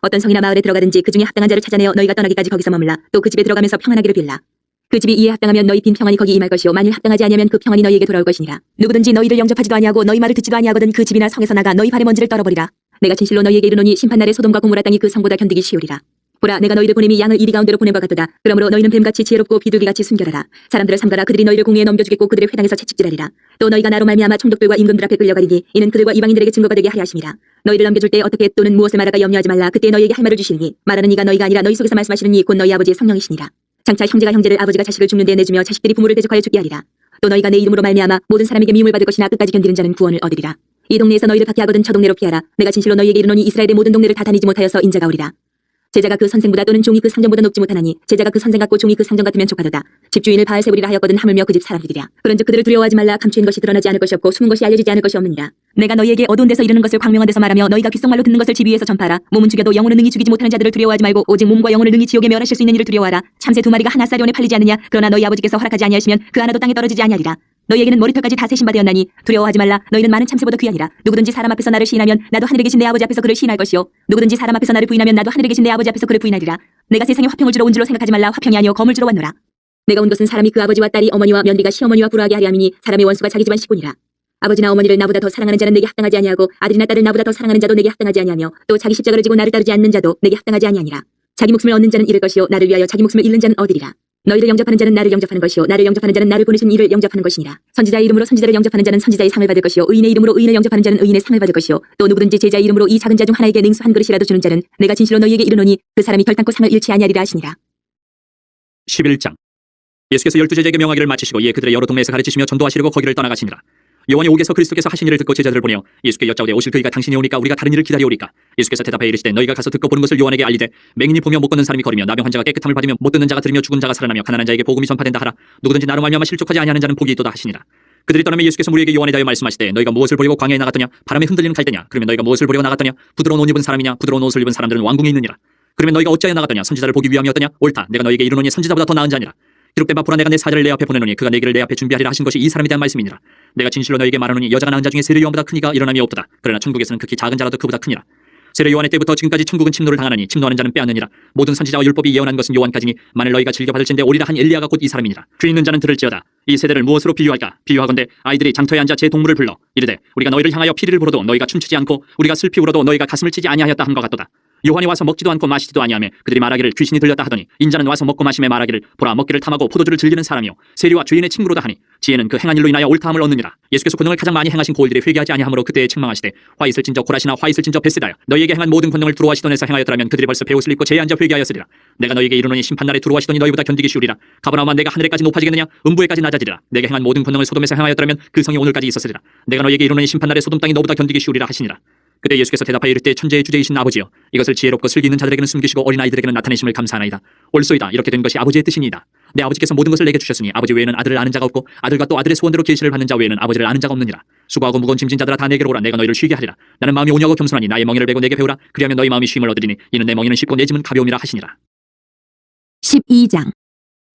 [SPEAKER 1] 어떤 성이나 마을에 들어가든지 그 중에 합당한 자를 찾아내어 너희가 떠나기까지 거기서 머물라. 또 그 집에 들어가면서 평안하기를 빌라. 그 집이 이에 합당하면 너희 빈 평안이 거기 임할 것이요 만일 합당하지 아니하면 그 평안이 너희에게 돌아올 것이니라. 누구든지 너희를 영접하지도 아니하고 너희 말을 듣지도 아니하거든 그 집이나 성에서 나가 너희 발의 먼지를 떨어버리라. 내가 진실로 너희에게 이르노니 심판날에 소돔과 고모라 땅이 그 성보다 견디기 쉬우리라. 보라 내가 너희를 보냄이 양을 이리 가운데로 보낸 것 같도다. 그러므로 너희는 뱀같이 지혜롭고 비둘기같이 순결하라. 사람들을 삼가라. 그들이 너희를 공의에 넘겨주겠고 그들의 회당에서 채찍질하리라. 또 너희가 나로 말미암아 총독들과 임금들 앞에 끌려가리니 이는 그들과 이방인들에게 증거가 되게 하려 하심이라. 너희를 넘겨줄 때 어떻게 또는 무엇을 말할까 염려하지 말라. 그때 너희에게 할 말을 주시니 말하는 이가 너희가 아니라 너희 속에서 말씀하시는 이 곧 너희 아버지의 성령이시니라. 장차 형제가 형제를 아버지가 자식을 죽는 데 내주며 자식들이 부모를 대적하여 죽게 하리라. 또 너희가 내 이름으로 말미암아 모든 사람에게 미움을 받을 것이나 끝까지 견디는 자는 구원을 얻으리라. 이 동네에서 너희를 박해하거든 저 동네로 피하라. 내가 진실로 너희에게 이르노니 이스라엘의 모든 동네를 다 다니지 못하여서 인자가 오리라. 제자가 그 선생보다 또는 종이 그 상전보다 높지 못하나니 제자가 그 선생 같고 종이 그 상전 같으면 족하도다. 집주인을 바알세불이라 하였거든 하물며 그 집 사람들이랴. 그런즉 그들을 두려워하지 말라. 감추인 것이 드러나지 않을 것이 없고 숨은 것이 알려지지 않을 것이 없느니라. 내가 너희에게 어두운 데서 이르는 것을 광명한 데서 말하며 너희가 귓속말로 듣는 것을 집 위에서 전파하라. 몸은 죽여도 영혼은 능히 죽이지 못하는 자들을 두려워하지 말고 오직 몸과 영혼을 능히 지옥에 멸하실 수 있는 이를 두려워하라. 참새 2마리가 하나 쌀ион에 팔리지 않느냐. 그러나 너희 아버지께서 허락하지 아니하시면 그 하나도 땅에 떨어지지 아니하리라. 너희에게는 머리털까지 다 세신 바 되었나니 두려워하지 말라. 너희는 많은 참새보다 귀하니라. 누구든지 사람 앞에서 나를 시인하면 나도 하늘에 계신 내 아버지 앞에서 그를 시인할 것이요 누구든지 사람 앞에서 나를 부인하면 나도 하늘에 계신 내 아버지 앞에서 그를 부인하리라. 내가 세상에 화평을 주러 온 줄로 생각하지 말라. 화평이 아니요 검을 주러 왔노라. 내가 온 것은 사람이 그 아버지와 딸이 어머니와 며느리가 시어머니와 불화하게 하려 함이니 사람의 원수가 자기 집안 식구니라. 아버지나 어머니를 나보다 더 사랑하는 자는 내게 합당하지 아니하고 아들이나 딸을 나보다 더 사랑하는 자도 내게 합당하지 아니하며 또 자기 십자가를 지고 나를 따르지 않는 자도 내게 합당하지 아니하니라. 자기 목숨을 얻는 자는 잃을 것이요 나를 위하여 자기 목숨을 잃는 자는 얻으리라. 너희를 영접하는 자는 나를 영접하는 것이요 나를 영접하는 자는 나를 보내신 이를 영접하는 것이니라. 선지자의 이름으로 선지자를 영접하는 자는 선지자의 상을 받을 것이요 의인의 이름으로 의인을 영접하는 자는 의인의 상을 받을 것이요 또 누구든지 제자의 이름으로 이 작은 자 중 하나에게 냉수 한 그릇이라도 주는 자는 내가 진실로 너희에게 이르노니 그 사람이 결단코 상을 잃지 아니하리라 하시니라.
[SPEAKER 2] 11장. 예수께서 12제자에게 명하기를 마치시고 이에 그들의 여러 동네에서 가르치시며 전도하시려고 거기를 떠나가시니라. 요한이 옥에서 그리스도께서 하신 일을 듣고 제자들을 보내어 예수께 여짜오되 오실 그이가 당신이 오니까 우리가 다른 일을 기다려오리까. 예수께서 대답하여 이르시되 너희가 가서 듣고 보는 것을 요한에게 알리되 맹인이 보며 못 걷는 사람이 걸으며 나병 환자가 깨끗함을 받으며 못 듣는 자가 들으며 죽은 자가 살아나며 가난한 자에게 복음이 전파된다 하라. 누구든지 나로 말미암아 실족하지 아니하는 자는 복이 있도다 하시니라. 그들이 떠나며 예수께서 무리에게 요한에 대하여 말씀하시되 너희가 무엇을 보려고 광야에 나갔더냐. 바람에 흔들리는 갈대냐. 그러면 너희가 무엇을 보려고 나갔더냐. 부드러운 옷 입은 사람이냐. 부드러운 옷을 입은 사람들은 왕궁에 있느니라. 그러면 너희가 어찌하여 나갔더냐. 선지자를 보기 위함이었더냐. 옳다. 내가 너희에게 이르노니 선지자보다 더 나은 자니라. 기록된 바 보라 내가 내 사자를 내 앞에 보내노니 그가 내 길을 내 앞에 준비하리라 하신 것이 이 사람에 대한 말씀이니라. 내가 진실로 너희에게 말하노니 여자가 낳은 자 중에 세례 요한보다 큰 이가 일어남이 없도다. 그러나 천국에서는 극히 작은 자라도 그보다 크니라. 세례 요한의 때부터 지금까지 천국은 침노를 당하나니 침노하는 자는 빼앗느니라. 모든 선지자와 율법이 예언한 것은 요한까지니 만일 너희가 즐겨 받을진대 오리라 한 엘리야가 곧 이 사람이니라. 귀 있는 자는 들을지어다. 이 세대를 무엇으로 비유할까. 비유하건대 아이들이 장터에 앉아 제 동물을 불러 이르되 우리가 너희를 향하여 피리를 불어도 너희가 춤추지 않고 우리가 슬피 울어도 너희가 가슴을 치지 아니하였다 한 것 같도다. 요한이 와서 먹지도 않고 마시지도 아니하며 그들이 말하기를 귀신이 들렸다 하더니 인자는 와서 먹고 마시며 말하기를 보라 먹기를 탐하고 포도주를 즐기는 사람이요 세리와 죄인의 친구로다 하니 지혜는 그 행한 일로 인하여 옳다함을 얻느니라. 예수께서 권능을 가장 많이 행하신 고을들이 회개하지 아니하므로 그때에 책망하시되 화 있을진저 고라시나 화 있을진저 베세다여 너희에게 행한 모든 권능을 두루와 시돈에서 행하였더라면 그들이 벌써 베옷을 입고 제에 앉아 회개하였으리라. 내가 너희에게 이르노니 심판날에 두루와 시돈이 너희보다 견디기 쉬우리라. 가버나움아 내가 하늘에까지 높아지겠느냐 음부에까지 낮아지리라. 내가 행한 모든 권능을 소돔에서 행하였더라면 그 성이 오늘까지 있었으리라. 내가 너희에게 이르노니 심판날에 소돔 땅이 너보다 견디기 쉬우리라 하시니라. 그때 예수께서 대답하여 이르되 천재의 주제이신 아버지여 이것을 지혜롭고 슬기 있는 자들에게는 숨기시고 어린아이들에게는 나타내심을 감사하나이다. 옳소이다. 이렇게 된 것이 아버지의 뜻이니이다. 내 아버지께서 모든 것을 내게 주셨으니 아버지 외에는 아들을 아는 자가 없고 아들과 또 아들의 소원대로 계시를 받는 자 외에는 아버지를 아는 자가 없느니라. 수고하고 무거운 짐진 자들아 다 내게로 오라. 내가 너희를 쉬게 하리라. 나는 마음이 온유하고 겸손하니 나의 멍에를 베고 내게 배우라. 그리하면 너희 마음이 쉼을 얻으리니 이는 내 멍에는 쉽고 내 짐은 가벼움이라 하시니라.
[SPEAKER 1] 12장.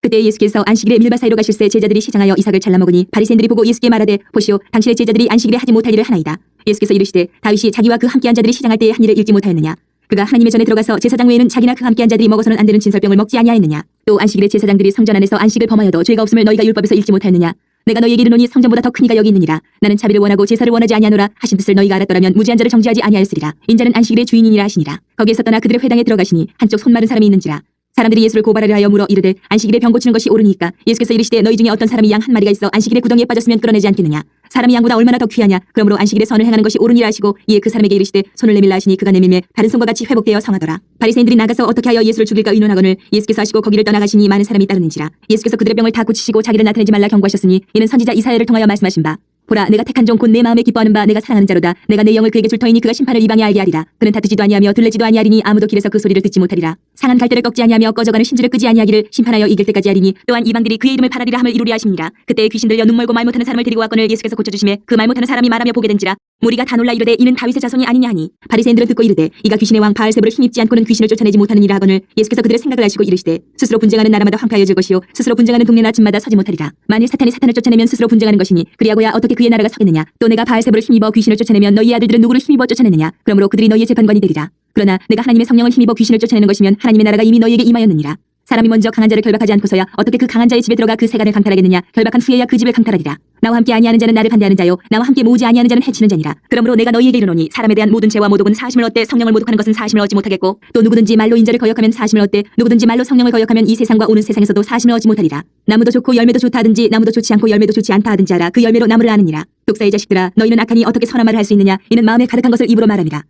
[SPEAKER 1] 그때 예수께서 안식일에 밀바 사이로 가실새 제자들이 시장하여 이삭을 잘라 먹으니 바리새인들이 보고 예수께 말하되 보시오 당신의 제자들이 안식일에 하지 못할 일을 하나이다. 예수께서 이르시되 다윗이 자기와 그 함께한 자들이 시장할 때에 한 일을 읽지 못하였느냐. 그가 하나님의 전에 들어가서 제사장 외에는 자기나 그와 함께한 자들이 먹어서는 안 되는 진설병을 먹지 아니하였느냐. 또 안식일에 제사장들이 성전 안에서 안식을 범하여도 죄가 없음을 너희가 율법에서 읽지 못하였느냐. 내가 너희에게 이르노니 성전보다 더 큰 이가 여기 있느니라. 나는 자비를 원하고 제사를 원하지 아니하노라 하신 뜻을 너희가 알았더라면 무지한 자를 정죄하지 아니하였으리라. 인자는 안식일의 주인이니라 하시니라. 거기에서 떠나 그들의 회당에 들어가시니 한쪽 손 마른 사람이 있는지라. 사람들이 예수를 고발하려 하여 물어 이르되 안식일에 병 고치는 것이 옳으니까. 예수께서 이르시되 너희 중에 어떤 사람이 양 한 마리가 있어 안식일에 구덩이에 빠졌으면 끌어내지 않겠느냐. 사람이 양보다 얼마나 더 귀하냐. 그러므로 안식일에 선을 행하는 것이 옳으니라 하시고 이에 그 사람에게 이르시되 손을 내밀라 하시니 그가 내밀매 다른 손과 같이 회복되어 성하더라. 바리새인들이 나가서 어떻게 하여 예수를 죽일까 의논하거늘 예수께서 하시고 거기를 떠나가시니 많은 사람이 따르는지라. 예수께서 그들의 병을 다 고치시고 자기를 나타내지 말라 경고하셨으니 이는 선지자 이사야를 통하여 말씀하신 바. 보라 내가 택한 종 곧 내 마음에 기뻐하는 바 내가 사랑하는 자로다. 내가 내 영을 그에게 줄 터이니 그가 심판을 이방에 알게 하리라. 그는 다투지도 아니하며 들레지도 아니하리니 아무도 길에서 그 소리를 듣지 못하리라. 상한 갈대를 꺾지 아니하며 꺼져가는 신주를 끄지 아니하기를 심판하여 이길 때까지 하리니 또한 이방들이 그의 이름을 팔아리라 함을 이루리 하십니다. 그때 귀신 들려 눈 멀고 말 못하는 사람을 데리고 왔거늘 예수께서 고쳐주심에 그 말 못하는 사람이 말하며 보게 된지라. 무리가 다 놀라 이르되 이는 다윗의 자손이 아니냐 하니 바리새인들은 듣고 이르되 이가 귀신의 왕 바알세불을 힘입지 않고는 귀신을 쫓아내지 못하느니라 하거늘 예수께서 그들의 생각을 아시고 이르시되 스스로 분쟁하는 나라마다 황폐하여질 것이요 스스로 분쟁하는 동네나 집마다 서지 못하리라. 만일 사탄이 사탄을 쫓아내면 스스로 분쟁하는 것이니 그리하고야 어떻게 그의 나라가 서겠느냐. 또 내가 바알세불을 힘입어 귀신을 쫓아내면 너희 아들들은 누구를 힘입어 쫓아내느냐. 그러므로 그들이 너희의 재판관이 되리라. 그러나 내가 하나님의 성령을 힘입어 귀신을 쫓아내는 것이면 하나님의 나라가 이미 너희에게 임하였느니라. 사람이 먼저 강한 자를 결박하지 않고서야 어떻게 그 강한 자의 집에 들어가 그 세간을 강탈하겠느냐. 결박한 후에야 그 집을 강탈하리라. 나와 함께 아니하는 자는 나를 반대하는 자요 나와 함께 모으지 아니하는 자는 해치는 자니라. 그러므로 내가 너희에게 이르노니 사람에 대한 모든 죄와 모독은 사심을 얻되 성령을 모독하는 것은 사심을 얻지 못하겠고 또 누구든지 말로 인자를 거역하면 사심을 얻되 누구든지 말로 성령을 거역하면 이 세상과 오는 세상에서도 사심을 얻지 못하리라. 나무도 좋고 열매도 좋다 하든지 나무도 좋지 않고 열매도 좋지 않다 하든지 알아. 그 열매로 나무를 아느니라. 독사의 자식들아 너희는 악하니 어떻게 선한 말을 할 수 있느냐. 이는 마음에 가득한 것을 입으로 말함이라.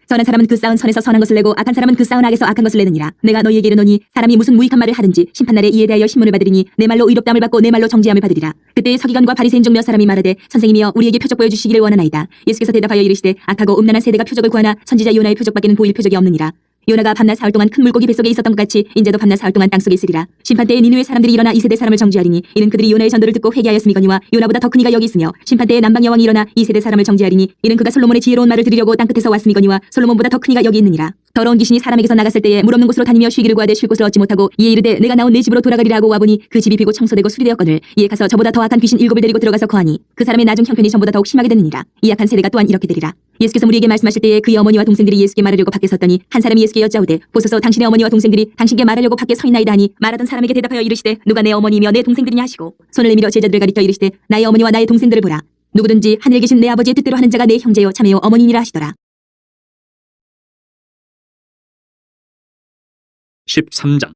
[SPEAKER 1] 선한 사람은 그 쌓은 선에서 선한 것을 내고 악한 사람은 그 쌓은 악에서 악한 것을 내느니라. 내가 너희에게 이르노니 사람이 무슨 무익한 말을 하든지 심판날에 이에 대하여 신문을 받으리니 내 말로 의롭다함을 받고 내 말로 정죄함을 받으리라. 그때 서기관과 바리새인 중 몇 사람이 말하되 선생님이여 우리에게 표적 보여주시기를 원하나이다. 예수께서 대답하여 이르시되 악하고 음란한 세대가 표적을 구하나 선지자 요나의 표적밖에는 보일 표적이 없느니라. 요나가 밤낮 사흘 동안 큰 물고기 뱃속에 있었던 것 같이 인자도 밤낮 사흘 동안 땅속에 있으리라. 심판때에 니느웨 사람들이 일어나 이 세대 사람을 정죄하리니 이는 그들이 요나의 전도를 듣고 회개하였음이거니와 요나보다 더 큰 이가 여기 있으며 심판때에 남방 여왕이 일어나 이 세대 사람을 정죄하리니 이는 그가 솔로몬의 지혜로운 말을 들으려고 땅끝에서 왔음이거니와 솔로몬보다 더 큰 이가 여기 있느니라. 더러운 귀신이 사람에게서 나갔을 때에 물 없는 곳으로 다니며 쉬기를 구하되 쉴 곳을 얻지 못하고 이에 이르되 내가 나온 내 집으로 돌아가리라 하고 와보니 그 집이 비고 청소되고 수리되었거늘 이에 가서 저보다 더 악한 귀신 7을 데리고 들어가서 거하니 그 사람의 나중 형편이 전보다 더욱 심하게 되느니라. 이 악한 세대가 또한 이렇게 되리라. 예수께서 우리에게 말씀하실 때에 그의 어머니와 동생들이 예수께 말하려고 밖에 섰더니 한 사람이 예수께 여짜오되 보소서 당신의 어머니와 동생들이 당신께 말하려고 밖에 서 있나이다 하니 말하던 사람에게 대답하여 이르시되 누가 내 어머니이며 내 동생들이냐 하시고 손을 내밀어 제자들을 가리켜 이르시되 나의 어머니와 나의 동생들을 보라. 누구든지 하늘에 계신 내 아버지의 뜻대로 하는 자가 내 형제요 자매요 어머니니라 하시더라.
[SPEAKER 2] 13장.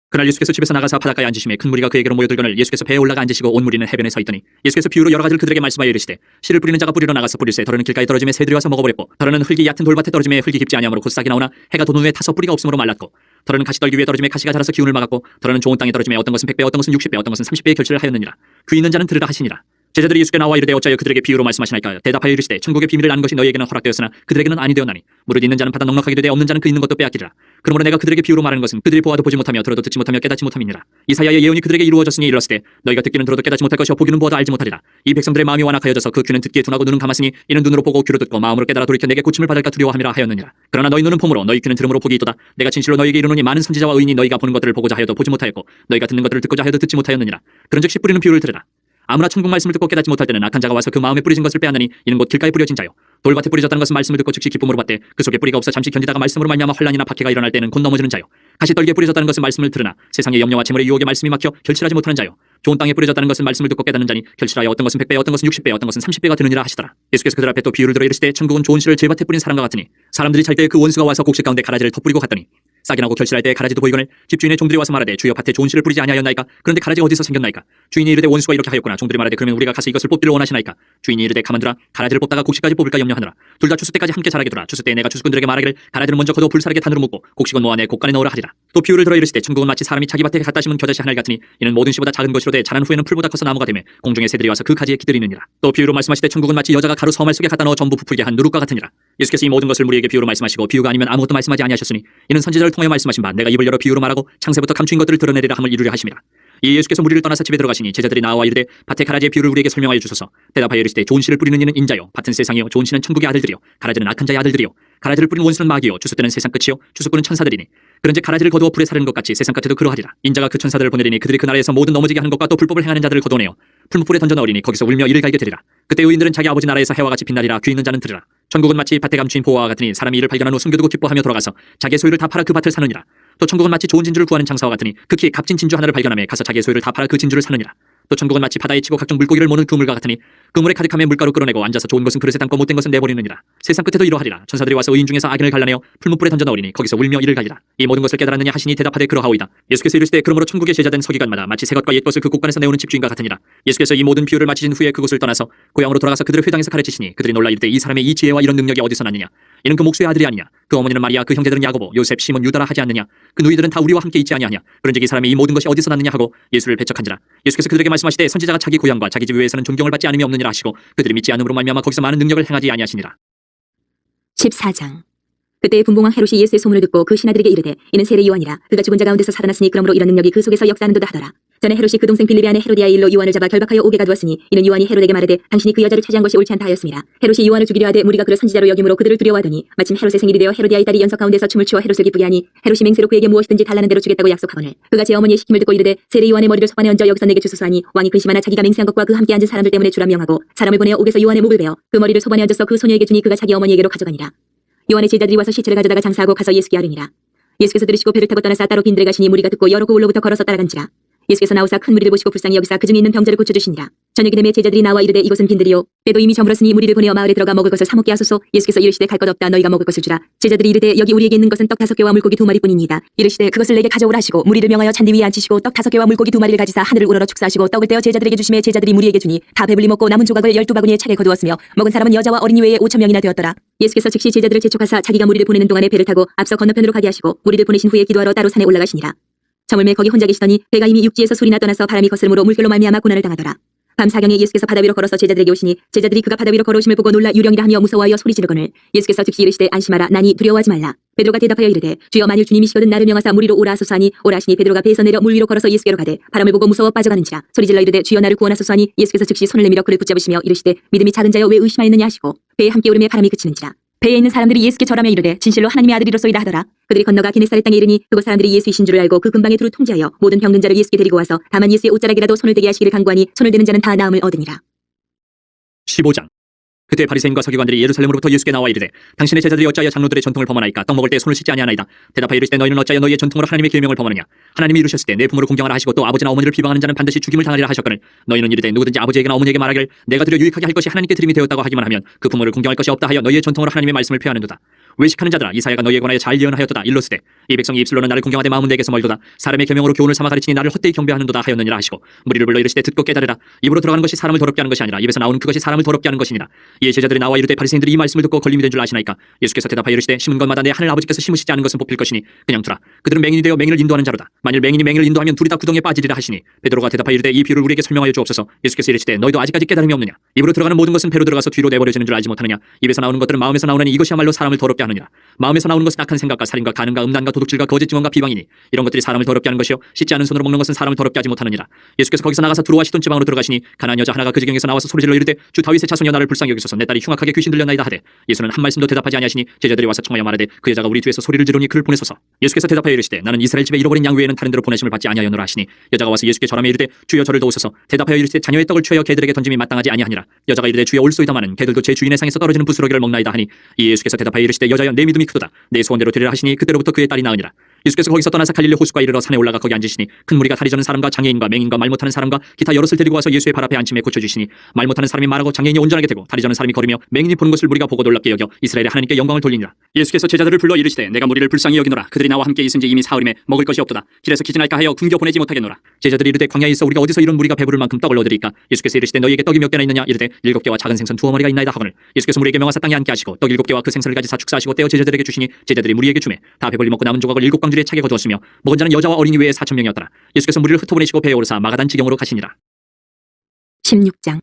[SPEAKER 2] 그날 예수께서 집에서 나가사 바닷가에 앉으심에 큰 무리가 그에게로 모여들거늘 예수께서 배에 올라가 앉으시고 온 무리는 해변에 서 있더니 예수께서 비유로 여러 가지를 그들에게 말씀하여 이르시되 씨를 뿌리는 자가 뿌리러 나가서 뿌릴새 더러는 길가에 떨어지며 새들이 와서 먹어버렸고 더러는 흙이 얕은 돌밭에 떨어지며 흙이 깊지 아니하므로 곧 싹이 나오나 해가 돋은 후에 타서 뿌리가 없으므로 말랐고 더러는 가시떨기 위에 떨어지며 가시가 자라서 기운을 막았고 더러는 좋은 땅에 떨어지며 어떤 것은 100배 어떤 것은 60배 어떤 것은 30배의 결실을 하였느니라. 귀 있는 자는 들으라 하시니라. 제자들이 예수께 나와 이르되 어찌하여 그들에게 비유로 말씀하시나이까. 대답하여 이르시되 천국의 비밀을 아는 것이 너희에게는 허락되었으나 그들에게는 아니 되었나니 무릇 있는 자는 받아 넉넉하게 되되 없는 자는 그 있는 것도 빼앗기리라. 그러므로 내가 그들에게 비유로 말하는 것은 그들이 보아도 보지 못하며 들어도 듣지 못하며 깨닫지 못함이니라. 이사야의 예언이 그들에게 이루어졌으니 이르렀으되 너희가 듣기는 들어도 깨닫지 못할 것이요 보기는 보아도 알지 못하리라. 이 백성들의 마음이 완악하여져서 그 귀는 듣기에 둔하고 눈은 감았으니 이는 눈으로 보고 귀로 듣고 마음으로 깨달아 돌이켜 내게 고침을 받을까 두려워함이라 하였느니라. 그러나 너희 눈은 봄으로 너희 귀는 들음으로 복이 있도다. 내가 진실로 너희에게 이르노니 많은 선지자와 의인이 너희가 보는 것들을 보고자 하여도 보지 못하였고 너희가 듣는 것들을 듣고자 하여도 듣지 못하였느니라. 그런즉 씨 뿌리는 비유를 들으라. 아무나 천국 말씀을 듣고 깨닫지 못할 때는 악한 자가 와서 그 마음에 뿌리진 것을 빼앗느니 이는 곧 길가에 뿌려진 자요 돌밭에 뿌려졌다는 것은 말씀을 듣고 즉시 기쁨으로 받되 그 속에 뿌리가 없어 잠시 견디다가 말씀으로 말미암아 환난이나 박해가 일어날 때는 곧 넘어지는 자요 가시떨기에 뿌려졌다는 것은 말씀을 들으나 세상의 염려와 재물의 유혹에 말씀이 막혀 결실하지 못하는 자요 좋은 땅에 뿌려졌다는 것은 말씀을 듣고 깨닫는 자니 결실하여 어떤 것은 100배 어떤 것은 60배 어떤 것은 30배가 되느니라 하시더라. 예수께서 그들 앞에 또 비유를 들어 이르시되 천국은 좋은 씨를 제밭에 뿌린 사람과 같으니 사람들이 잘 때 그 원수가 와서 곡식 가운데 가라지를 덧뿌리고 갔더니 싹이 나고 결실할 때 가라지도 보이거늘 집주인의 종들이 와서 말하되 주여 밭에 좋은 씨를 뿌리지 아니하였나이까. 그런데 가라지가 어디서 생겼나이까. 주인이 이르되 원수가 이렇게 하였구나. 종들이 말하되 그러면 우리가 가서 이것을 뽑기를 원하시나이까. 주인이 이르되 가만두라. 가라지를 뽑다가 곡식까지 뽑을까 염려하느라. 둘 다 추수 때까지 함께 자라게 두라. 추수 때에 내가 추수꾼들에게 말하기를 가라지는 먼저 거두어 불사르게 단으로 묶고 곡식은 모아 내 곡간에 넣으라 하리라. 또 비유를 들어 이르시되 천국은 마치 사람이 자기 밭에 갖다 심은 겨자씨 하늘 같으니 이는 모든 씨보다 작은 것이로되 자란 후에는 풀보다 커서 나무가 되며 공중의 새들이 와서 그 가지에 기들이느니라. 또 비유로 말씀하시되 천국은 마치 여자가 가루 서말 속에 갖다 넣어 전부 부풀게 한 누룩과 같으니라. 예수께서 이 모든 것을 우리에게 비유로 말씀하시고 비유가 아니면 아무것도 말씀하지 아니하셨으니 이는 선지자를 통하여 말씀하신 바 내가 입을 열어 비유로 말하고 창세부터 감추인 것들을 드러내리라 함을 이루려 하심이라. 이에 예수께서 무리를 떠나서 집에 들어가시니 제자들이 나와 이르되 밭에 가라지의 비유를 우리에게 설명하여 주소서. 대답하여 이르시되 좋은 씨를 뿌리는 이는 인자요 밭은 세상이요 좋은 씨는 천국의 아들들이요 가라지는 악한 자의 아들들이요 가라지를 뿌린 원수는 마귀요 주숫대는 세상 끝이요 주숫꾼은 천사들이니 그런즉 가라지를 거두어 불에 사르는 것 같이 세상 끝에도 그러하리라. 인자가 그 천사들을 보내리니 그들이 그 나라에서 모든 넘어지게 하는 것과 또 불법을 행하는 자들을 거두어내어 풀무불에 던져 넣으리니 거기서 울며 이를 갈게 되리라. 그때 의인들은 자기 아버지 나라에서 해와 같이 빛나리라. 귀 있는 자는 들으라. 천국은 마치 밭에 감추인 보화와 같으니 사람이 이를 발견한 후 숨겨두고 기뻐하며 돌아가서 자기의 소유를 다 팔아 그 밭을 사느니라. 또 천국은 마치 좋은 진주를 구하는 장사와 같으니 극히 값진 진주 하나를 발견하며 가서 자기의 소유를 다 팔아 그 진주를 사느니라. 또 천국은 마치 바다에 치고 각종 물고기를 모는 그물과 같으니 그물에 가득하며 물가로 끌어내고 앉아서 좋은 것은 그릇에 담고 못된 것은 내버리느니라. 세상 끝에도 이러하리라. 천사들이 와서 의인 중에서 악인을 갈라내어 풀무불에 던져 넣으리니 거기서 울며 이를 갈리라. 이 모든 것을 깨달았느냐 하시니 대답하되 그러하오이다. 예수께서 이르시되 그러므로 천국의 제자된 서기관마다 마치 새 것과 옛 것을 그 곳간에서 내오는 집주인과 같으니라. 예수께서 이 모든 비유를 마치신 후에 그곳을 떠나서 고향으로 돌아가서 그들을 회당에서 가르치시니 그들이 놀라 이르되 이 사람의 이 지혜와 이런 능력이 어디서 났느냐. 이는 그 목수의 아들이 아니냐. 그 어머니는 마리아 그 형제들은 야고보 요셉 시몬 유다라 하지 않느냐. 그 누이들은 다 우리와 함께 있지 아니하냐. 그런즉 이 사람의 이 모든 것이 어디서 났느냐 하고 예수를 배척한지라. 예수께서 그들에게 말씀하시되 선지자가 자기 고향과 자기 집 외에서는 존경을 받지 않음이 없느니라 하시고 그들이 믿지 않음으로 말미암아 거기서 많은 능력을 행하지 아니하시니라.
[SPEAKER 1] 14장. 그때 분봉왕 헤롯이 예수의 소문을 듣고 그 신하들에게 이르되 이는 세례 요한이라. 그가 죽은 자 가운데서 살아났으니 그러므로 이런 능력이 그 속에서 역사하는도다 하더라. 전에 헤롯이 그 동생 빌립의 아내 헤로디아의 일로 요한을 잡아 결박하여 옥에 가두었으니 이는 요한이 헤롯에게 말하되 당신이 그 여자를 차지한 것이 옳지 않다 하였습니다. 헤롯이 요한을 죽이려 하되 무리가 그를 선지자로 여김으로 그들을 두려워하더니 마침 헤롯의 생일이 되어 헤로디아의 딸이 연석 가운데서 춤을 추어 헤롯을 기쁘게 하니 헤롯이 맹세로 그에게 무엇이든지 달라는 대로 주겠다고 약속하거늘 그가 제 어머니의 시킴을 듣고 이르되 세례 요한의 머리를 소반에 얹어 여기서 내게 주소서 하니 왕이 근심하나 자기가 맹세한 것과 그 함께 앉은 사람들 때문에 주라 명하고 사람을 보내어 옥에서 요한의 목을 베어 그 머리를 소반에 얹어서 그 소녀에게 주니 그가 자기 어머니에게로 가져가니라. 요한의 제자들이 와서 시체를 가져다가 장사하고 가서 예수께 아뢰니라. 예수께서 들으시고 배를 타고 떠나사 따로 빈들에 가시니 무리가 듣고 여러 고을로부터 걸어서 따라간지라. 예수께서 나오사 큰 무리를 보시고 불쌍히 여기사 그 중에 있는 병자를 고쳐주시니라. 저녁이 되매 제자들이 나와 이르되 이곳은 빈들이요 때도 이미 저물었으니 무리를 보내어 마을에 들어가 먹을 것을 사 먹게 하소서. 예수께서 이르시되 갈 것 없다. 너희가 먹을 것을 주라. 제자들이 이르되 여기 우리에게 있는 것은 떡 5개와 물고기 2마리뿐이니이다. 이르시되 그것을 내게 가져오라 하시고 무리를 명하여 잔디 위에 앉히시고 떡 5개와 물고기 2마리를 가지사 하늘을 우러러 축사하시고 떡을 떼어 제자들에게 주시매 제자들이 무리에게 주니 다 배불리 먹고 남은 조각을 12바구니에 차게 거두었으며 먹은 사람은 여자와 어린이 외에 5,000명이나 되었더라. 예수께서 즉시 제자들을 재촉하사 자기가 무리를 보내는 동안에 배를 타고 앞서 건너편으로 가게 하시고 무리를 보내신 후에 기도하러 따로 산에 올라가시니라. 저물매 거기 혼자 계시더니 배가 이미 육지에서 술이나 떠나서 바람이 거스름으로 물결로 말미암아 고난을 당하더라. 밤 사경에 예수께서 바다 위로 걸어서 제자들에게 오시니 제자들이 그가 바다 위로 걸어오심을 보고 놀라 유령이라 하며 무서워하여 소리 지르거늘 예수께서 즉시 이르시되 안심하라. 나니 두려워하지 말라. 베드로가 대답하여 이르되 주여 만일 주님이시거든 나를 명하사 무리로 오라 하소서 하니 오라 하시니 베드로가 배에서 내려 물 위로 걸어서 예수께로 가되 바람을 보고 무서워 빠져가는지라. 소리질러 이르되 주여 나를 구원하소서 하니 예수께서 즉시 손을 내밀어 그를 붙잡으시며 이르시되 믿음이 작은 자여 왜 의심하였느냐 하시고 배에 함께 오름에 바람이 그치는지라. 배에 있는 사람들이 예수께 절하며 이르되 진실로 하나님의 아들이로소이다 하더라. 그들이 건너가 게네사렛 땅에 이르니 그곳 사람들이 예수이신 줄을 알고 그 근방에 두루 통제하여 모든 병든 자를 예수께 데리고 와서 다만 예수의 옷자락이라도 손을 대게 하시기를 간구하니 손을 대는 자는 다 나음을 얻으니라.
[SPEAKER 2] 15장. 그때 바리새인과 서기관들이 예루살렘으로부터 예수께 나와 이르되 당신의 제자들이 어찌하여 장로들의 전통을 범하나이까. 떡 먹을 때 손을 씻지 아니하나이다. 대답하여 이르시되 너희는 어찌하여 너희의 전통으로 하나님의 계명을 범하느냐. 하나님이 이루셨을 때 내 부모를 공경하라 하시고 또 아버지나 어머니를 비방하는 자는 반드시 죽임을 당하리라 하셨거늘 너희는 이르되 누구든지 아버지에게나 어머니에게 말하길 내가 드려 유익하게 할 것이 하나님께 드림이 되었다고 하기만 하면 그 부모를 공경할 것이 없다 하여 너희의 전통으로 하나님의 말씀을 폐하는도다. 외식하는 자들아 이사야가 너희에 관하여 잘 예언하였도다. 일러스되 이 백성이 입술로는 나를 공경하되 마음은 내게서 멀도다. 사람의 계명으로 교훈을 삼아 가르치니 나를 헛되이 경배하는도다 하였느니라 하시고 무리를 불러 이르시되 듣고 깨달으라. 입으로 들어가는 것이 사람을 더럽게 하는 것이 아니라 입에서 나오는 그것이 사람을 더럽게 하는 것이니라. 이에 제자들이 나와 이르되 바리새인들이 이 말씀을 듣고 걸림이 된 줄 아시나이까. 예수께서 대답하여 이르시되 심은 것마다 내 하늘 아버지께서 심으시지 않은 것은 뽑힐 것이니 그냥 두라. 그들은 맹인이 되어 맹인을 인도하는 자로다. 만일 맹인이 맹인을 인도하면 둘이 다 구덩이에 빠지리라 하시니 베드로가 대답하여 이르되 이 비유를 우리에게 설명하여 주옵소서. 예수께서 이르시되 너희도 아직까지 깨달음이 없느냐. 입으로 들어가는 모든 것은 배로 들어가서 뒤로 내버려지는 줄 알지 못하느냐. 입에서 나오는 것들은 마음에서 나오느니 이것이야말로 사람을 더럽게 하느니라. 마음에서 나오는 것은 악한 생각과 살인과 간음과 음란과 도둑질과 거짓 증언과 비방이니 이런 것들이 사람을 더럽게 하는 것이요 씻지 않은 손으로 먹는 것은 사람을 더럽게 하지 못하느니라. 예수께서 거기서 나가서 두로와 시돈 지방으로 들어가시니 가나안 여자 하나가 그 지경에서 나와서 소리질러 이르되 주 다윗의 자손이여 나를 불쌍히 여기소서. 내 딸이 흉악하게 귀신 들렸나이다 하되 예수는 한 말씀도 대답하지 아니하시니 제자들이 와서 청하여 말하되 그 여자가 우리 뒤에서 소리를 지르니 그를 보내소서. 예수께서 대답하여 이르시되 나는 이스라엘 집에 잃어버린 양 외에는 다른 데로 보내심을 받지 아니하였노라 하시니 여자가 와서 예수께 절하며 이르되 주여 저를 도우소서. 대답하여 이르시되 자녀의 떡을 취하여 개들에게 던짐이 마땅하지 아니하니라. 여자가 이르되 주여 올소이다마는 개들도 제 주인의 상에서 떨어지는 부스러기를 먹나이다 하니 이 예수께서 대답하여 이르시되 여자여 내 믿음이 크도다. 내 소원대로 되리라 하시니 그때로부터 그의 딸이 나으니라. 예수께서 거기서 떠나서 갈릴리 호수가 이르러 산에 올라가 거기 앉으시니 큰 무리가 다리 저는 사람과 장애인과 맹인과 말 못하는 사람과 기타 여럿을 데리고 와서 예수의 발 앞에 앉힘에 고쳐주시니 말 못하는 사람이 말하고 장애인이 온전하게 되고 다리 저는 사람이 걸으며 맹인이 보는 것을 무리가 보고 놀랍게 여겨 이스라엘의 하나님께 영광을 돌리니라. 예수께서 제자들을 불러 이르시되 내가 무리를 불쌍히 여기노라. 그들이 나와 함께 있은지 이미 사흘임에 먹을 것이 없도다. 길에서 기진할까 하여 굶겨 보내지 못하겠노라. 제자들이 이르되 광야에 있어 우리가 어디서 이런 무리가 배부를 만큼 떡을 얻으리까. 예수께서 이르시되 너희에게 떡이 몇 개나 있느냐. 이르되 7개와 작은 생선 2어머니가 있나이다 하거늘 예수께서 무리에게 명하사 땅에 앉게 하시고 떡 7개와 그 생선을 가지사 축사하시고 떼어 제자들에게 주시니 제자들이 무리에게 주매 다 배불리 먹고 남은 조각을 7광주리에 차게 거두었으며 먹은 자는 여자와 어린이 외에 4,000명이었더라. 예수께서 무리를 흩어보내시고 배에 오르사 마가단 지경으로 가시니라.
[SPEAKER 1] 16장.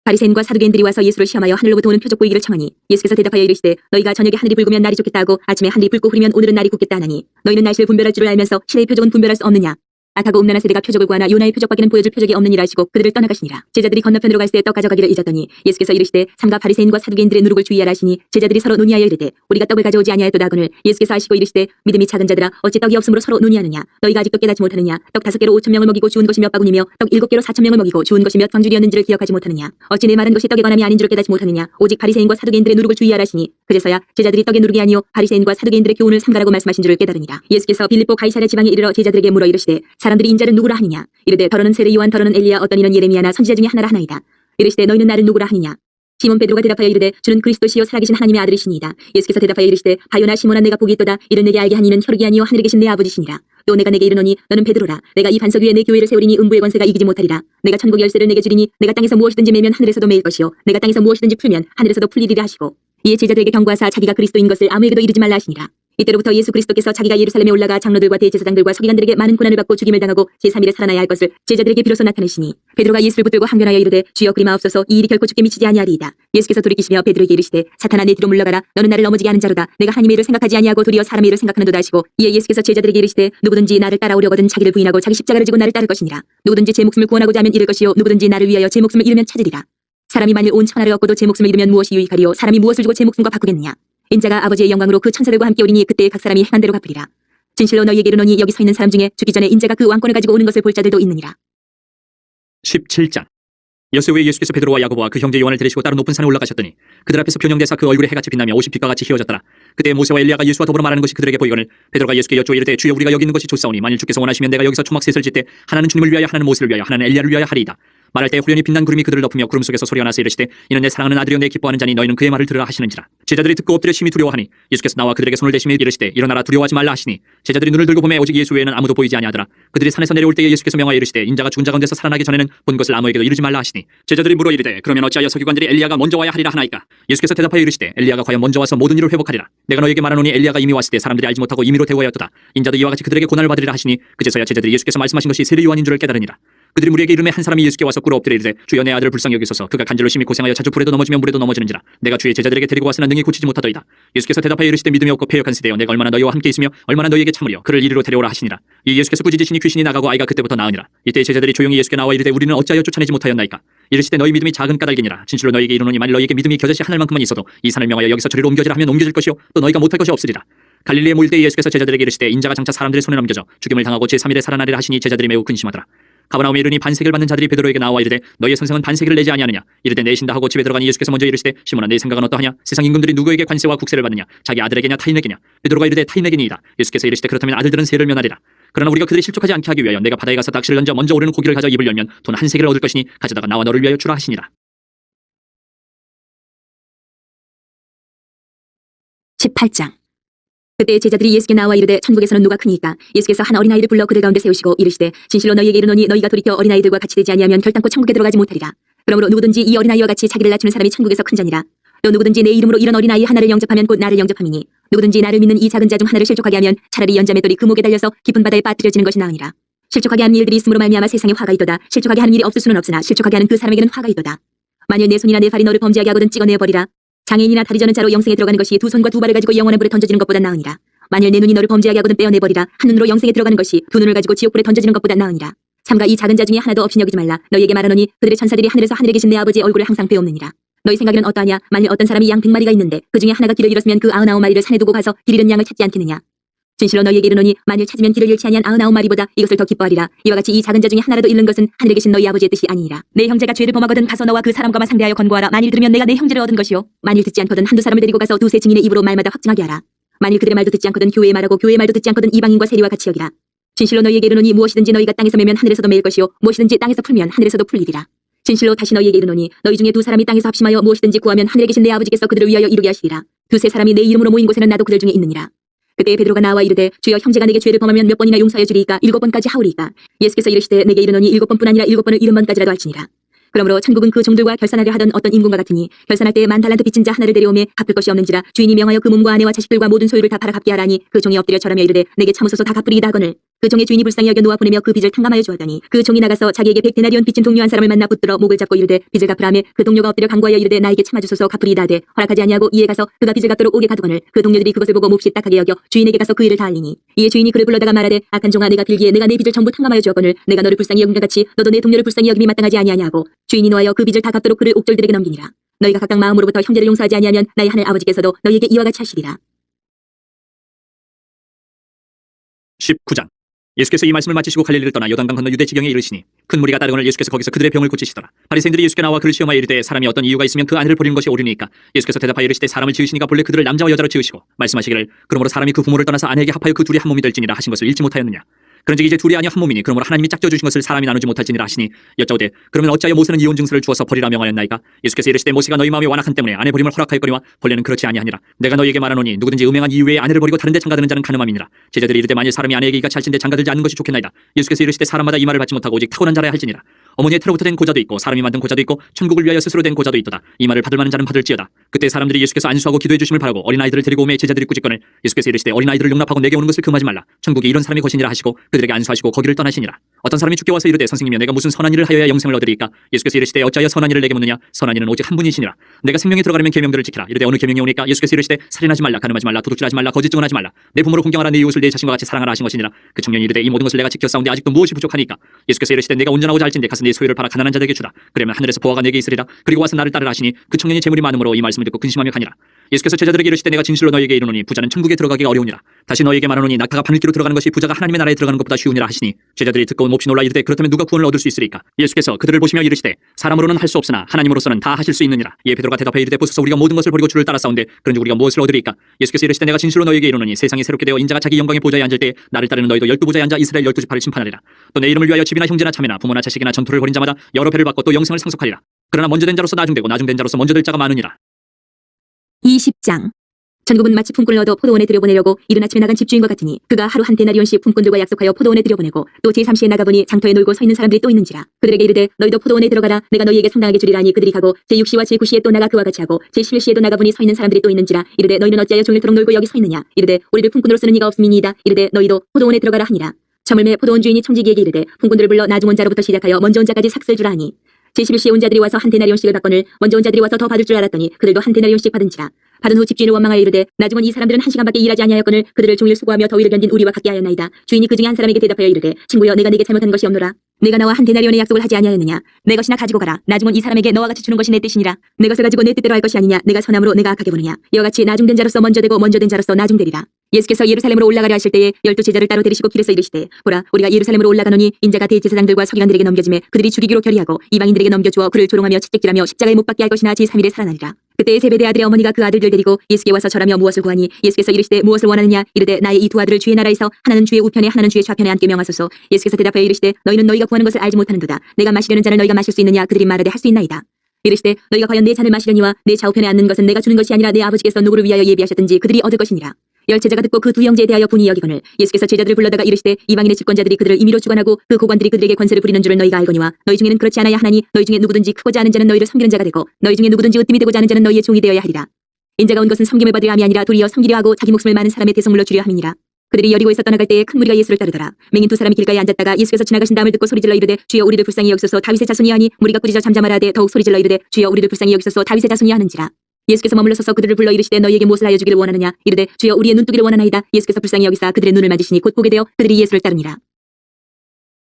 [SPEAKER 1] 바리새인과 사두개인들이 와서 예수를 시험하여 하늘로부터 오는 표적 보이기를 청하니 예수께서 대답하여 이르시되 너희가 저녁에 하늘이 붉으면 날이 좋겠다 하고 아침에 하늘이 붉고 흐리면 오늘은 날이 굽겠다 하나니 너희는 날씨를 분별할 줄을 알면서 신의 표적은 분별할 수 없느냐. 악하고 음란한 세대가 표적을 구하나 요나의 표적밖에는 보여줄 표적이 없느니라 하시고 그들을 떠나가시니라. 제자들이 건너편으로 갈 때 떡 가져가기를 잊었더니 예수께서 이르시되 삼가 바리새인과 사두개인들의 누룩을 주의하라 하시니 제자들이 서로 논의하여 이르되 우리가 떡을 가져오지 아니하였도다 하거늘 예수께서 하시고 이르시되 믿음이 작은 자들아 어찌 떡이 없으므로 서로 논의하느냐 너희가 아직도 깨닫지 못하느냐 떡 5개로 5,000명을 먹이고 주운 것이 몇 바구니며 떡 7개로 4,000명을 먹이고 주운 것이 몇 광줄이었는지를 기억하지 못하느냐 어찌 내 말은 것이 떡에 관함이 아닌 줄을 깨닫지 못하느냐 오직 바리새인과 사두개인들의 누룩을 주의하라 하시니 그제서야 제자들이 떡의 누룩이 아니요 바리새인과 사두개인들의 교훈을 삼가라고 말씀하신 줄을 깨달으니라. 예수께서 빌립보 가이사랴 지방에 이르러 제자들에게 물어 이르시되 사람들이 인자를 누구라 하느냐 이르되 더러는 세례 요한 더러는 엘리야 어떤 이는 예레미야나 선지자 중에 하나라 하나이다. 이르시되 너희는 나를 누구라 하느냐 시몬 베드로가 대답하여 이르되 주는 그리스도시요 살아계신 하나님의 아들이시니이다. 예수께서 대답하여 이르시되 바요나 시몬아 내가 복이 있도다 이를 내게 알게 한 이는 혈육이 아니요 하늘에 계신 내 아버지시니라. 또 내가 내게 이르노니 너는 베드로라 내가 이 반석 위에 내 교회를 세우리니 음부의 권세가 이기지 못하리라. 내가 천국 열쇠를 내게 주리니 내가 땅에서 무엇이든지 매면 하늘에서도 매일 것이요 내가 땅에서 무엇이든지 풀면 하늘에서도 풀리리라 하시고 이에 제자들에게 경고하사 자기가 그리스도인 것을 아무에게도 이르지 말라 하시니라. 이때로부터 예수 그리스도께서 자기가 예루살렘에 올라가 장로들과 대제사장들과 서기관들에게 많은 고난을 받고 죽임을 당하고 제3일에 살아나야 할 것을 제자들에게 비로소 나타내시니 베드로가 예수를 붙들고 항변하여 이르되 주여 그리 마옵소서 이 일이 결코 죽게 미치지 아니하리이다. 예수께서 돌이키시며 베드로에게 이르시되 사탄아 내 뒤로 물러가라 너는 나를 넘어지게 하는 자로다. 내가 하나님의 일을 생각하지 아니하고 도리어 사람의 일을 생각하는도다 하시고 이에 예수께서 제자들에게 이르시되 누구든지 나를 따라오려거든 자기를 부인하고 자기 십자가를 지고 나를 따를 것이니라. 누구든지 제 목숨을 구원하고자 하면 잃을 것이요 누구든지 나를 위하여 제 목숨을 잃으면 찾으리라. 사람이 만일 온 천하를 얻고도 제 목숨을 잃으면 무엇이 유익하리요 사람이 무엇을 주고 제 목숨과 바꾸겠느냐. 인자가 아버지의 영광으로 그 천사들과 함께 오리니 그때 각 사람이 행한 대로 갚으리라. 진실로 너희에게 이르노니 여기 서 있는 사람 중에 죽기 전에 인자가 그 왕권을 가지고 오는 것을 볼 자들도 있느니라.
[SPEAKER 2] 17장. 엿새 후에 예수께서 베드로와 야고보와 그 형제 요한을 데리시고 따로 높은 산에 올라가셨더니 그들 앞에서 변형되사 그 얼굴에 해같이 빛나며 옷이 빛과 같이 휘어졌더라. 그때 모세와 엘리야가 예수와 더불어 말하는 것이 그들에게 보이거늘 베드로가 예수께 여쭈어 이르되 주여 우리가 여기 있는 것이 좋사오니 만일 주께서 원하시면 내가 여기서 초막셋을 짓되 하나는 주님을 위하여 하나는 모세를 위하여 하나는 엘리야를 위하여 하리이다. 말할 때 후련히 빛난 구름이 그들을 덮으며 구름 속에서 소리가 나서 이르시되 이는 내 사랑하는 아들이요 내 기뻐하는 자니 너희는 그의 말을 들으라 하시는지라. 제자들이 듣고 엎드려 심히 두려워하니 예수께서 나와 그들에게 손을 대시며 이르시되 일어나라 두려워하지 말라 하시니 제자들이 눈을 들고 보매 오직 예수 외에는 아무도 보이지 아니하더라. 그들이 산에서 내려올 때에 예수께서 명하여 이르시되 인자가 죽은 자 가운데서 살아나기 전에는 본 것을 아무에게도 이르지 말라 하시니 제자들이 물어 이르되 그러면 어찌하여 서기관들이 엘리야가 먼저 와야 하리라 하나이까. 예수께서 대답하여 이르시되 엘리야가 과연 먼저 와서 모든 일을 회복하리라. 내가 너에게 말하노니 엘리야가 이미 왔을 때 사람들이 알지 못하고 임의로 대우하였도다. 인자도 이와 같이 그들에게 고난을 받으리라 하시니 그제서야 제자들이 예수께서 말씀하신 것이 세례 요한인 줄을 깨달으니라. 그들이 무리에게 이름에 한 사람이 예수께 와서 꿇어 엎드려 이르되 주여 내 아들을 불쌍히 여기소서 그가 간절로 심히 고생하여 자주 불에도 넘어지며 물에도 넘어지는지라. 내가 주의 제자들에게 데리고 왔으나 능히 고치지 못하더이다. 예수께서 대답하여 이르시되 믿음이 없고 패역한 세대여 내가 얼마나 너희와 함께 있으며 얼마나 너희에게 참으려 그를 이리로 데려오라 하시니라. 이 예수께서 꾸짖으시니 귀신이 나가고 아이가 그때부터 나으니라. 이때 제자들이 조용히 예수께 나와 이르되 우리는 어찌하여 쫓아내지 못하였나이까. 이르시되 너희 믿음이 작은 까닭이니라. 진실로 너희에게 이르노니 만일 너희에게 믿음이 겨자씨 하늘만큼만 있어도 이 산을 명하여 여기서 저리로 옮겨지라 하면 옮겨질 것이요 또 너희가 못할 것이 없으리라. 갈릴리에 모일 때 예수께서 제자들에게 이르시되 인자가 장차 사람들의 손에 넘겨져 죽임을 당하고 제3일에 살아나리라 하시니 제자들이 매우 근심하더라. 가버나움에 이르니 반세기를 받는 자들이 베드로에게 나와 이르되 너희의 선생은 반세기를 내지 아니하느냐. 이르되 내신다 하고 집에 들어가니 예수께서 먼저 이르시되 시몬아 내 생각은 어떠하냐. 세상 임금들이 누구에게 관세와 국세를 받느냐. 자기 아들에게냐 타인에게냐. 베드로가 이르되 타인에게니이다. 예수께서 이르시되 그렇다면 아들들은 세를 면하리라. 그러나 우리가 그들이 실족하지 않게 하기 위하여 내가 바다에 가서 낚시를 던져 먼저 오르는 고기를 가져 입을 열면 돈 한 세겔을 얻을 것이니 가져다가 나와 너를 위하여 주라 하시니라.
[SPEAKER 1] 18장. 그때 제자들이 예수께 나와 이르되 천국에서는 누가 크니까. 예수께서 한 어린아이를 불러 그들 가운데 세우시고 이르시되 진실로 너희에게 이르노니 너희가 돌이켜 어린아이들과 같이 되지 아니하면 결단코 천국에 들어가지 못하리라. 그러므로 누구든지 이 어린아이와 같이 자기를 낮추는 사람이 천국에서 큰 자니라. 또 누구든지 내 이름으로 이런 어린아이 하나를 영접하면 곧 나를 영접함이니 누구든지 나를 믿는 이 작은 자 중 하나를 실족하게 하면 차라리 연자맷돌이 그 목에 달려서 깊은 바다에 빠뜨려지는 것이 나으니라. 실족하게 하는 일들이 있음으로 말미암아 세상에 화가 있도다. 실족하게 하는 일이 없을 수는 없으나 실족하게 하는 그 사람에게는 화가 있도다. 만일 내 손이나 내 발이 너를 범죄하게 하거든 찍어내 버리라. 장애인이나 다리 저는 자로 영생에 들어가는 것이 두 손과 두 발을 가지고 영원한 불에 던져지는 것보다 나으니라. 만일 내 눈이 너를 범죄하게 하거든 떼어내버리라. 한 눈으로 영생에 들어가는 것이 두 눈을 가지고 지옥불에 던져지는 것보다 나으니라. 삼가 이 작은 자 중에 하나도 없이 여기지 말라. 너희에게 말하노니 그들의 천사들이 하늘에서 하늘에 계신 내 아버지의 얼굴을 항상 배옵느니라. 너희 생각에는 어떠하냐. 만일 어떤 사람이 양 100마리가 있는데 그 중에 하나가 길을 잃었으면 그 99마리를 산에 두고 가서 길 잃은 양을 찾지 않겠느냐. 진실로 너희에게 이르노니 만일 찾으면 길을 잃지 아니한 99마리보다 이것을 더 기뻐하리라. 이와 같이 이 작은 자 중에 하나라도 잃는 것은 하늘에 계신 너희 아버지의 뜻이 아니니라. 내 형제가 죄를 범하거든 가서 너와 그 사람과만 상대하여 권고하라. 만일 들으면 내가 내 형제를 얻은 것이요 만일 듣지 않거든 한두 사람을 데리고 가서 두세 증인의 입으로 말마다 확증하게 하라. 만일 그들의 말도 듣지 않거든 교회의 말하고 교회의 말도 듣지 않거든 이방인과 세리와 같이 여기라. 진실로 너희에게 이르노니 무엇이든지 너희가 땅에서 매면 하늘에서도 매일 것이요 무엇이든지 땅에서 풀면 하늘에서도 풀리리라. 진실로 다시 너희에게 이르노니 너희 중에 두 사람이 땅에서 합심하여 무엇이든지 구하면 하늘에 계신 내 아버지께서 그들을 위하여 이루게 하시리라. 두세 사람이 내 이름으로 모인 곳에는 나도 그들 중에 있느니라. 그때 베드로가 나와 이르되 주여 형제가 내게 죄를 범하면 몇 번이나 용서해 주리이까 7번까지 하오리이까. 예수께서 이르시되 내게 이르노니 7번뿐 아니라 7번을 70번까지라도 할지니라. 그러므로 천국은 그 종들과 결산하려 하던 어떤 임금과 같으니 결산할 때에 10,000달란트 빚진 자 하나를 데려오매 갚을 것이 없는지라 주인이 명하여 그 몸과 아내와 자식들과 모든 소유를 다 팔아 갚게 하라니 그 종이 엎드려 절하며 이르되 내게 참으소서 다 갚으리이다 하거늘 그 종의 주인이 불쌍히 여겨 놓아 보내며 그 빚을 탕감하여 주었더니 그 종이 나가서 자기에게 100데나리온 빚진 동료 한 사람을 만나 붙들어 목을 잡고 이르되 빚을 갚으라매 그 동료가 엎드려 간구하여 이르되 나에게 참아주소서 갚으리이다 하되 허락하지 아니하고 이에 가서 그가 빚을 갚도록 오게 가두거늘 그 동료들이 그것을 보고 몹시 딱하게 여겨 주인에게 가서 그 일을 다 알리니 이에 주인이 그를 불러다가 말하되 악한 종아 내가 빌기에 내가 내 빚을 전부 탕감하여 주었거늘 내가 너를 불쌍히 여김과 같이 너도 내 동료를 불쌍히 여김이 마땅하지 아니하냐고 주인이 노하여 그 빚을 다 갚도록 그를 옥졸들에게 넘기니라. 너희가 각각 마음으로부터 형제를 용서하지 아니하면 나의 하늘 아버지께서도 너희에게 이와 같이 하시리라.
[SPEAKER 2] 19장. 예수께서 이 말씀을 마치시고 갈릴리를 떠나 요단강 건너 유대 지경에 이르시니 큰 무리가 따르거늘 예수께서 거기서 그들의 병을 고치시더라. 바리새인들이 예수께 나와 그를 시험하여 이르되 사람이 어떤 이유가 있으면 그 아내를 버리는 것이 옳으니까. 예수께서 대답하여 이르시되 사람을 지으시니가 본래 그들을 남자와 여자로 지으시고 말씀하시기를 그러므로 사람이 그 부모를 떠나서 아내에게 합하여 그 둘이 한 몸이 될지니라 하신 것을 읽지 못하였느냐. 그런즉 이제 둘이 아니여 한 몸이니 그러므로 하나님이 짝져 주신 것을 사람이 나누지 못할지니라 하시니 여짜오되 그러면 어찌하여 모세는 이혼 증서를 주어서 버리라 명하였나이까. 예수께서 이르시되 모세가 너희 마음이 완악한 때문에 아내 버림을 허락하였거니와 본래는 그렇지 아니하니라. 내가 너희에게 말하노니 누구든지 음행한 이유 외에 아내를 버리고 다른 데 장가드는 자는 간음함이니라. 제자들이 이르되 만일 사람이 아내에게 이같이 할진대 장가들지 않는 것이 좋겠나이다. 예수께서 이르시되 사람마다 이 말을 받지 못하고 오직 타고난 자라야 할지니라. 어머니의 태로부터 된 고자도 있고 사람이 만든 고자도 있고 천국을 위하여 스스로 된 고자도 있도다. 이 말을 받을 만한 자는 받을지어다. 그때 사람들이 예수께서 안수하고 기도해 주심을 바라고 어린아이들을 데리고 오매 제자들이 꾸짖거늘 예수께서 이르시되 어린아이들을 용납하고 내게 오는 것을 금하지 말라. 천국이 이런 사람의 것이니라 하시고 그들에게 안수하시고 거기를 떠나시니라. 어떤 사람이 주께 와서 이르되 선생님이여 내가 무슨 선한 일을 하여야 영생을 얻으리이까. 예수께서 이르시되 어찌하여 선한 일을 내게 묻느냐. 선한 일은 오직 한 분이시니라. 내가 생명에 들어가려면 계명들을 지키라. 이르되 어느 계명이 오니까. 예수께서 이르시되 살인하지 말라 간음하지 말라 도둑질하지 말라 거짓 증언하지 말라 내 부모를 공경하라 내 이웃을 내 자신과 같이 사랑하라 하신 것이니라. 그 청년이 이르되 이 모든 것을 내가 지켰사온데 아직도 무엇이 부족하니까. 예수께서 이르시되 내가 온전하고자 할진대 가서 네 소유를 팔아 가난한 자들에게 주라. 그러면 하늘에서 보화가 내게 있으리라. 그리고 와서 나를 따르라 하시니 그 청년이 재물이 많음으로 이 말씀을 듣고 근심하며 가니라. 예수께서 제자들에게 이르시되 내가 진실로 너희에게 이르노니 부자는 천국에 들어가기가 어려우니라. 다시 너희에게 말하노니 낙타가 바늘기로 들어가는 것이 부자가 하나님의 나라에 들어가는 것보다 쉬우니라 하시니 제자들이 듣고 몹시 놀라 이르되 그렇다면 누가 구원을 얻을 수 있으리까. 예수께서 그들을 보시며 이르시되 사람으로는 할 수 없으나 하나님으로서는 다 하실 수 있느니라. 이에 베드로가 대답하여 이르되 보소서 우리가 모든 것을 버리고 주를 따라싸운데 그런즉 우리가 무엇을 얻으리까. 예수께서 이르시되 내가 진실로 너희에게 이르노니 세상이 새롭게 되어 인자가 자기 영광의 보좌에 앉을 때 나를 따르는 너희도 12보좌에 앉아 이스라엘 12지파를 심판하리라. 또 내 이름을 위하여 집이나 형제나 자매나 부모나 자식이나 전투를 벌인 자마다 여러 배를 받고 또 영생을 상속하리라. 그러나 먼저 된 자로서 나중되고 나중된 자로서 먼저 될 자가 많으니라.
[SPEAKER 1] 20장. 전국은 마치 품꾼을 얻어 포도원에 들여보내려고 이른 아침에 나간 집주인과 같으니 그가 하루 한 데나리온씩 품꾼들과 약속하여 포도원에 들여보내고 또 제3시에 나가보니 장터에 놀고 서 있는 사람들이 또 있는지라. 그들에게 이르되 너희도 포도원에 들어가라 내가 너희에게 상당하게 주리라 하니 그들이 가고 제6시와 제9시에 또 나가 그와 같이 하고 제11시에도 나가보니 서 있는 사람들이 또 있는지라. 이르되 너희는 어찌하여 종일토록 놀고 여기 서 있느냐. 이르되 우리를 품꾼으로 쓰는 이가 없음이니이다. 이르되 너희도 포도원에 들어가라 하니라. 저물매 포도원 주인이 청지기에게 이르되 품꾼들을 불러 나중 온 자로부터 시작하여 먼저 온 자까지 삭슬 주라 하니 제11시에 온 자들이 와서 한 데나리온씩을 받거늘 먼저 온 자들이 와서 더 받을 줄 알았더니 그들도 한 데나리온씩 받은지라. 받은 후 집주인을 원망하여 이르되 나중은 이 사람들은 1시간밖에 일하지 아니하였거늘 그들을 종일 수고하며 더위를 견딘 우리와 같게 하였나이다. 주인이 그 중에 한 사람에게 대답하여 이르되 친구여 내가 네게 잘못한 것이 없노라. 내가 너와 한 데나리온의 약속을 하지 아니하였느냐. 내 것이나 가지고 가라. 나중은 이 사람에게 너와 같이 주는 것이 내 뜻이니라. 내 것을 가지고 내 뜻대로 할 것이 아니냐. 내가 선함으로 내가 악하게 보느냐. 이와 같이 나중된 자로서 먼저 되고 먼저 된 자로서 나중되리라. 예수께서 예루살렘으로 올라가려 하실 때에 12제자를 따로 데리시고 길에서 이르시되 보라 우리가 예루살렘으로 올라가노니 인자가 대제사장들과 서기관들에게 넘겨짐에 그들이 죽이기로 결의하고 이방인들에게 넘겨주어 그를 조롱하며 채찍질하며 십자가에 못 박게 할 것이나 제3일에 살아나리라. 그때 세베대 아들의 어머니가 그 아들들 데리고 예수께 와서 절하며 무엇을 구하니 예수께서 이르시되 무엇을 원하느냐. 이르되 나의 이 두 아들을 주의 나라에서 하나는 주의 우편에 하나는 주의 좌편에 앉게 명하소서. 예수께서 대답하여 이르시되 너희는 너희가 구하는 것을 알지 못하는도다. 내가 마시려는 잔을 너희가 마실 수 있느냐. 그들이 말하되 할 수 있나이다. 이르시되 너희가 과연 내 잔을 마시려니와 내 좌우편에 앉는 것은 내가 주는 것이 아니라 내 아버지께서 누구를 위하여 예비하셨든지 그들이 얻을 것이니라. 열제자가 듣고 그 두 형제에 대하여 분이 여기거늘 예수께서 제자들을 불러다가 이르시되 이방인의 집권자들이 그들을 임의로 주관하고 그 고관들이 그들에게 권세를 부리는 줄을 너희가 알거니와 너희 중에는 그렇지 않아야 하나니 너희 중에 누구든지 크고자 하는 자는 너희를 섬기는 자가 되고 너희 중에 누구든지 으뜸이 되고자 하는 자는 너희의 종이 되어야 하리라. 인자가 온 것은 섬김을 받으려 함이 아니라 도리어 섬기려 하고 자기 목숨을 많은 사람의 대성물로 주려 함이니라. 그들이 여리고에서 떠나갈 때에 큰 무리가 예수를 따르더라. 맹인 두 사람이 길가에 앉았다가 예수께서 지나가신다음을 듣고 소리질러 이르되 주여 우리를 불쌍히 여기소서 다윗의 자손이여 하니 무리가 꾸짖어 잠잠하라 하되 더욱 소리질러 이르되 주여 우리를 불쌍히 여기소서 다윗의 자손이여 하는지라. 예수께서 머물러 서서 그들을 불러 이르시되 너희에게 무엇을 하여 주기를 원하느냐. 이르되 주여 우리의 눈뜨기를 원하나이다. 예수께서 불쌍히 여기사 그들의 눈을 만지시니 곧 보게 되어 그들이 예수를 따르니라.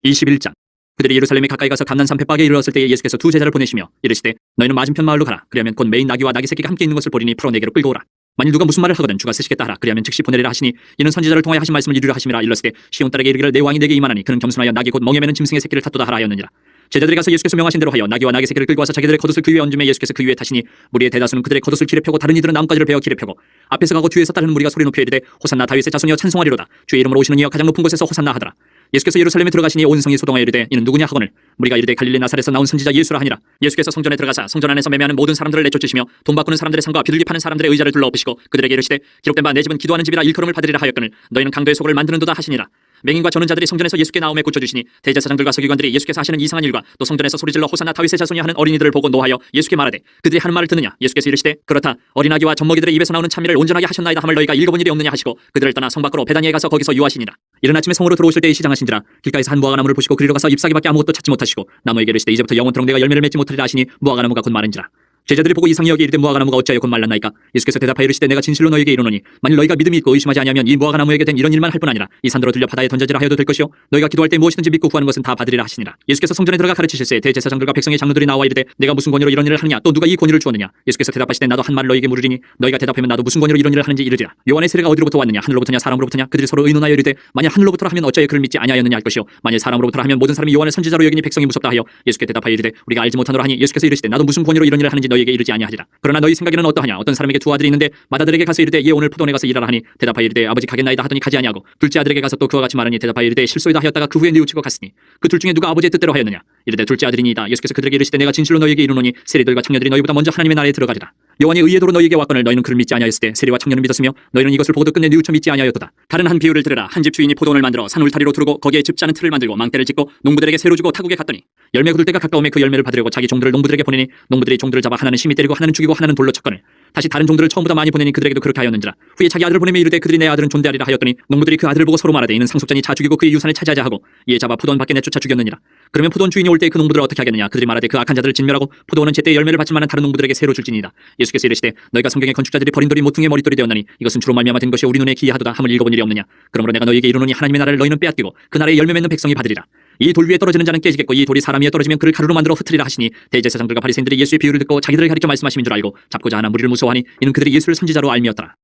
[SPEAKER 2] 21장. 그들이 예루살렘에 가까이 가서 감난산 벳박에 이르렀을 때에 예수께서 두 제자를 보내시며 이르시되 너희는 맞은편 마을로 가라. 그리하면 곧 매인 나귀와 나귀 새끼가 함께 있는 것을 보리니 풀어 내게로 끌고 오라. 만일 누가 무슨 말을 하거든 주가 쓰시겠다 하라. 그리하면 즉시 보내리라 하시니 이는 선지자를 통하여 하신 말씀을 이루려 하심이라. 일렀으되 시온 딸에게 이르기를 내 왕이 내게 임하나니 그는 겸손하여 나귀 곧 멍에 매는 짐승의 새끼를 탔도다 하라 하였느니라. 제자들이 가서 예수께서 명하신 대로 하여 나귀와 나귀 새끼를 끌고 와서 자기들의 겉옷을 그 위에 얹음에 예수께서 그 위에 타시니 무리의 대다수는 그들의 겉옷을 길에 펴고 다른 이들은 나뭇가지를 베어 길에 펴고 앞에서 가고 뒤에서 따르는 무리가 소리 높여 이르되 호산나 다윗의 자손이여 찬송하리로다. 주의 이름으로 오시는 이여 가장 높은 곳에서 호산나 하더라. 예수께서 예루살렘에 들어가시니 온 성이 소동하여 이르되 이는 누구냐 하거늘 무리가 이르되 갈릴리 나사렛에서 나온 선지자 예수라 하니라. 예수께서 성전에 들어가사 성전 안에서 매매하는 모든 사람들을 내쫓으시며 돈 바꾸는 사람들의 상과 비둘기 파는 사람들의 의자를 둘러 엎으시고 그들에게 이르시되 기록된 바 내 집은 기도하는 집이라 일컬음을 받으리라 하였거늘 너희는 강도의 속을 만드는도다 하시니라. 맹인과 전원자들이 성전에서 예수께 나옴에 고쳐주시니 대제사장들과 서기관들이 예수께서 하시는 이상한 일과 또 성전에서 소리질러 호산나 다윗의 자손이 하는 어린이들을 보고 노하여 예수께 말하되 그들이 하는 말을 듣느냐. 예수께서 이르시되 그렇다. 어린아기와 젖먹이들의 입에서 나오는 찬미를 온전하게 하셨나이다 함을 너희가 읽어본 일이 없느냐 하시고 그들을 떠나 성 밖으로 베다니에 가서 거기서 유하시니라. 이른 아침에 성으로 들어오실 때에 시장하신지라 길가에서 한 무화과 나무를 보시고 그리로 가서 잎사귀밖에 아무것도 찾지 못하시고 나무에게 이르시되 이제부터 영원토록 내가 열매를 맺지 못하리라 하시니 무화과 나무가 곧 마른지라. 제자들이 보고 이상히 여기 이르되 무화과 나무가 어찌하여 곧 말랐나이까. 예수께서 대답하여 이르시되 내가 진실로 너희에게 이르노니 만일 너희가 믿음이 있고 의심하지 아니하면 이 무화과 나무에게 된 이런 일만 할 뿐 아니라 이 산더러 들려 바다에 던져지라 하여도 될 것이요 너희가 기도할 때 무엇이든지 믿고 구하는 것은 다 받으리라 하시니라. 예수께서 성전에 들어가 가르치실세 대제사장들과 백성의 장로들이 나와 이르되 내가 무슨 권위로 이런 일을 하느냐 또 누가 이 권위를 주었느냐. 예수께서 대답하시되 나도 한 말을 너희에게 물으리니 너희가 대답하면 나도 무슨 권위로 이런 일을 하는지 이르리라. 요한의 세례가 어디로부터 왔느냐 하늘로부터냐 사람으로부터냐. 그들이 서로 의논하여 이르되 만일 하늘로부터라 하면 어찌하여 그를 믿지 아니하였느냐 할 것이요 만일 사람으로부터라 하면 모든 사람이 요한을 선지자로 여기니 백성이 무섭다 하여 예수께 대답하여 이르되 우리가 알지 못하노라 하니 예수께서 이르시되 나도 무슨 권위로 이런 일을 하는지 너희에게 이르지 아니하리라. 그러나 너희 생각에는 어떠하냐. 어떤 사람에게 두 아들이 있는데 맏아들에게 가서 이르되 얘 오늘 포도원에 가서 일하라 하니 대답하여 이르되 아버지 가겠나이다 하더니 가지 아니하고 둘째 아들에게 가서 또 그와 같이 말하니 대답하여 이르되 실소이다 하였다가 그 후에 뉘우치고 갔으니 그 둘 중에 누가 아버지의 뜻대로 하였느냐. 이르되 둘째 아들이니이다. 예수께서 그들에게 이르시되 내가 진실로 너희에게 이르노니 세리들과 청년들이 너희보다 먼저 하나님의 나라에 들어가리라. 요한이 의의 도로 너희에게 왔거늘 너희는 그를 믿지 아니하였으되 세리와 청년은 믿었으며 너희는 이것을 보고도 끝내 뉘우쳐 믿지 아니하였도다. 다른 한 비유를 들으라. 한 집 주인이 포도원을 만들어 산 울타리로 두르고 거기에 즙자는 틀을 만들고 망대를 짓고 농부들에게 새로 주고 타국에 갔더니 열매 거둘 때가 가까움에 그 열매를 받으려고 자기 종들을 농부들에게 보내니 농부들이 종들을 잡아 하나는 심히 때리고 하나는 죽이고 하나는 돌로 쳤거늘 다시 다른 종들을 처음보다 많이 보내니 그들에게도 그렇게 하였는지라. 후에 자기 아들을 보내며 이르되 그들이 내 아들은 존대하리라 하였더니 농부들이 그 아들을 보고 서로 말하되 이는 상속자니 자 죽이고 그의 유산을 차지하자 하고 이에 잡아 포도원 밖에 내쫓아 죽였느니라. 그러면 포도원 주인이 올 때 그 농부들을 어떻게 하겠느냐. 그들이 말하되 그 악한 자들을 진멸하고 포도원은 제때 열매를 받지 만한 다른 농부들에게 새로 줄지니이다. 예수께서 이르시되 너희가 성경의 건축자들이 버린 돌이 모퉁이의 머릿돌이 되었나니 이것은 주로 말미암아 된 것이 우리 눈에 기이하도다 함을 읽어본 일이 없느냐. 그러므로 내가 너희에게 이르노니 하나님의 나라를 너희는 빼앗기고 그 나라에 열매 맺는 백성이 받으리라. 이 돌 위에 떨어지는 자는 깨지겠고 이 돌이 사람 위에 떨어지면 그를 가루로 만들어 흩으리라 하시니 대제사장들과 바리새인들이 예수의 비유를 듣고 자기들을 가리켜 말씀하심인 줄 알고 잡고자 하나 무리를 무서워하니 이는 그들이 예수를 선지자로 알미었더라.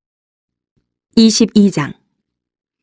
[SPEAKER 1] 22장.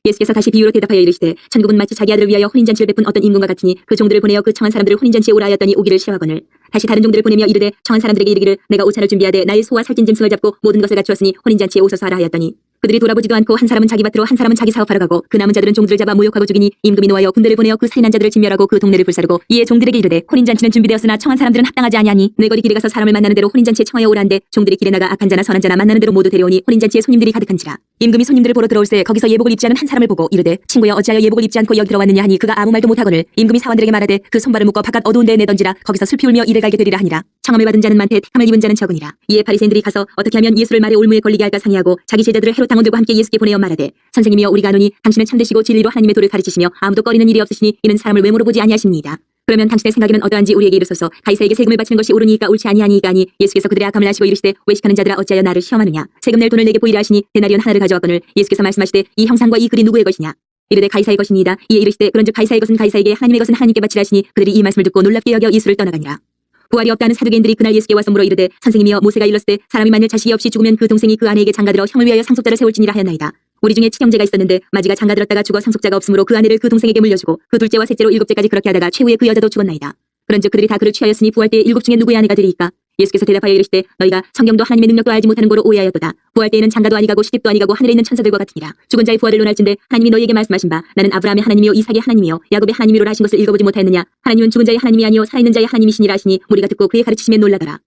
[SPEAKER 1] 예수께서 다시 비유로 대답하여 이르시되 천국은 마치 자기 아들을 위하여 혼인잔치를 베푼 어떤 임금과 같으니 그 종들을 보내어 그 청한 사람들을 혼인잔치에 오라 하였더니 오기를 싫어하거늘 다시 다른 종들을 보내며 이르되 청한 사람들에게 이르기를 내가 오차를 준비하되 나의 소와 살찐 짐승을 잡고 모든 것을 갖추었으니 혼인잔치에 오소서 하라 하였더니 그들이 돌아보지도 않고 한 사람은 자기 밭으로 한 사람은 자기 사업하러 가고 그 남은 자들은 종들을 잡아 모욕하고 죽이니 임금이 노하여 군대를 보내어 그 살인한 자들을 진멸하고 그 동네를 불사르고 이에 종들에게 이르되 혼인잔치는 준비되었으나 청한 사람들은 합당하지 아니하니 내 거리 길에 가서 사람을 만나는 대로 혼인잔치에 청하여 오라는데 종들이 길에 나가 악한 자나 선한 자나 만나는 대로 모두 데려오니 혼인잔치에 손님들이 가득한지라. 임금이 손님들을 보러 들어올새 거기서 예복을 입지 않은 한 사람을 보고 이르되 친구여 어찌하여 예복을 입지 않고 여기 들어왔느냐 하니 그가 아무 말도 못하거늘 임금이 사원들에게 말하되 그 손발을 묶어 바깥 어두운 데에 내던지라 거기서 슬피 울며 이를 갈게 되리라 하니라. 청함을 받은 자는 많되 택함을 입은 자는 적으니라. 이에 바리새인들이 가서 어떻게 하면 예수를 말에 올무에 걸리게 할까 상의하고 자기 제자들을 헤롯 당원들과 함께 예수께 보내어 말하되 선생님이여 우리가 아노니 당신은 참되시고 진리로 하나님의 도를 가르치시며 아무도 꺼리는 일이 없으시니 이는 사람을 외모로 보지 아니하십니다. 그러면 당신의 생각에는 어떠한지 우리에게 이르소서. 가이사에게 세금을 바치는 것이 옳으니까 옳지 아니하니이까 하니 예수께서 그들의 악함을 아시고 이르시되 외식하는 자들아 어찌하여 나를 시험하느냐. 세금 낼 돈을 내게 보이라 하시니 데나리온 하나를 가져왔거늘 예수께서 말씀하시되 이 형상과 이 글이 누구의 것이냐. 이르되 가이사의 것이니이다. 이에 이르시되 그런즉 가이사의 것은 가이사에게 하나님의 것은 하나님께 바치라 하시니 그들이 이 말씀을 듣고 놀랍게 여겨 예수를 떠나가니라. 부활이 없다는 사두개인들이 그날 예수께 와서 물어 이르되 선생님이여 모세가 일렀을 때 사람이 만일 자식이 없이 죽으면 그 동생이 그 아내에게 장가들어 형을 위하여 상속자를 세울지니라 하였나이다. 우리 중에 친형제가 있었는데 마지가 장가들었다가 죽어 상속자가 없으므로 그 아내를 그 동생에게 물려주고 그 둘째와 셋째로 일곱째까지 그렇게 하다가 최후에 그 여자도 죽었나이다. 그런즉 그들이 다 그를 취하였으니 부활 때에 일곱 중에 누구의 아내가 되리이까. 예수께서 대답하여 이르시되 너희가 성경도 하나님의 능력도 알지 못하는 거로 오해하였도다. 부활 때에는 장가도 아니가고 시집도 아니가고 하늘에 있는 천사들과 같으니라. 죽은 자의 부활을 논할진대 하나님이 너희에게 말씀하신 바 나는 아브라함의 하나님이요 이삭의 하나님이요 야곱의 하나님이로라 하신 것을 읽어보지 못하였느냐. 하나님은 죽은 자의 하나님이 아니요 살아있는 자의 하나님이시니라 하시니 무리가 듣고 그의 가르치심에 놀라더라.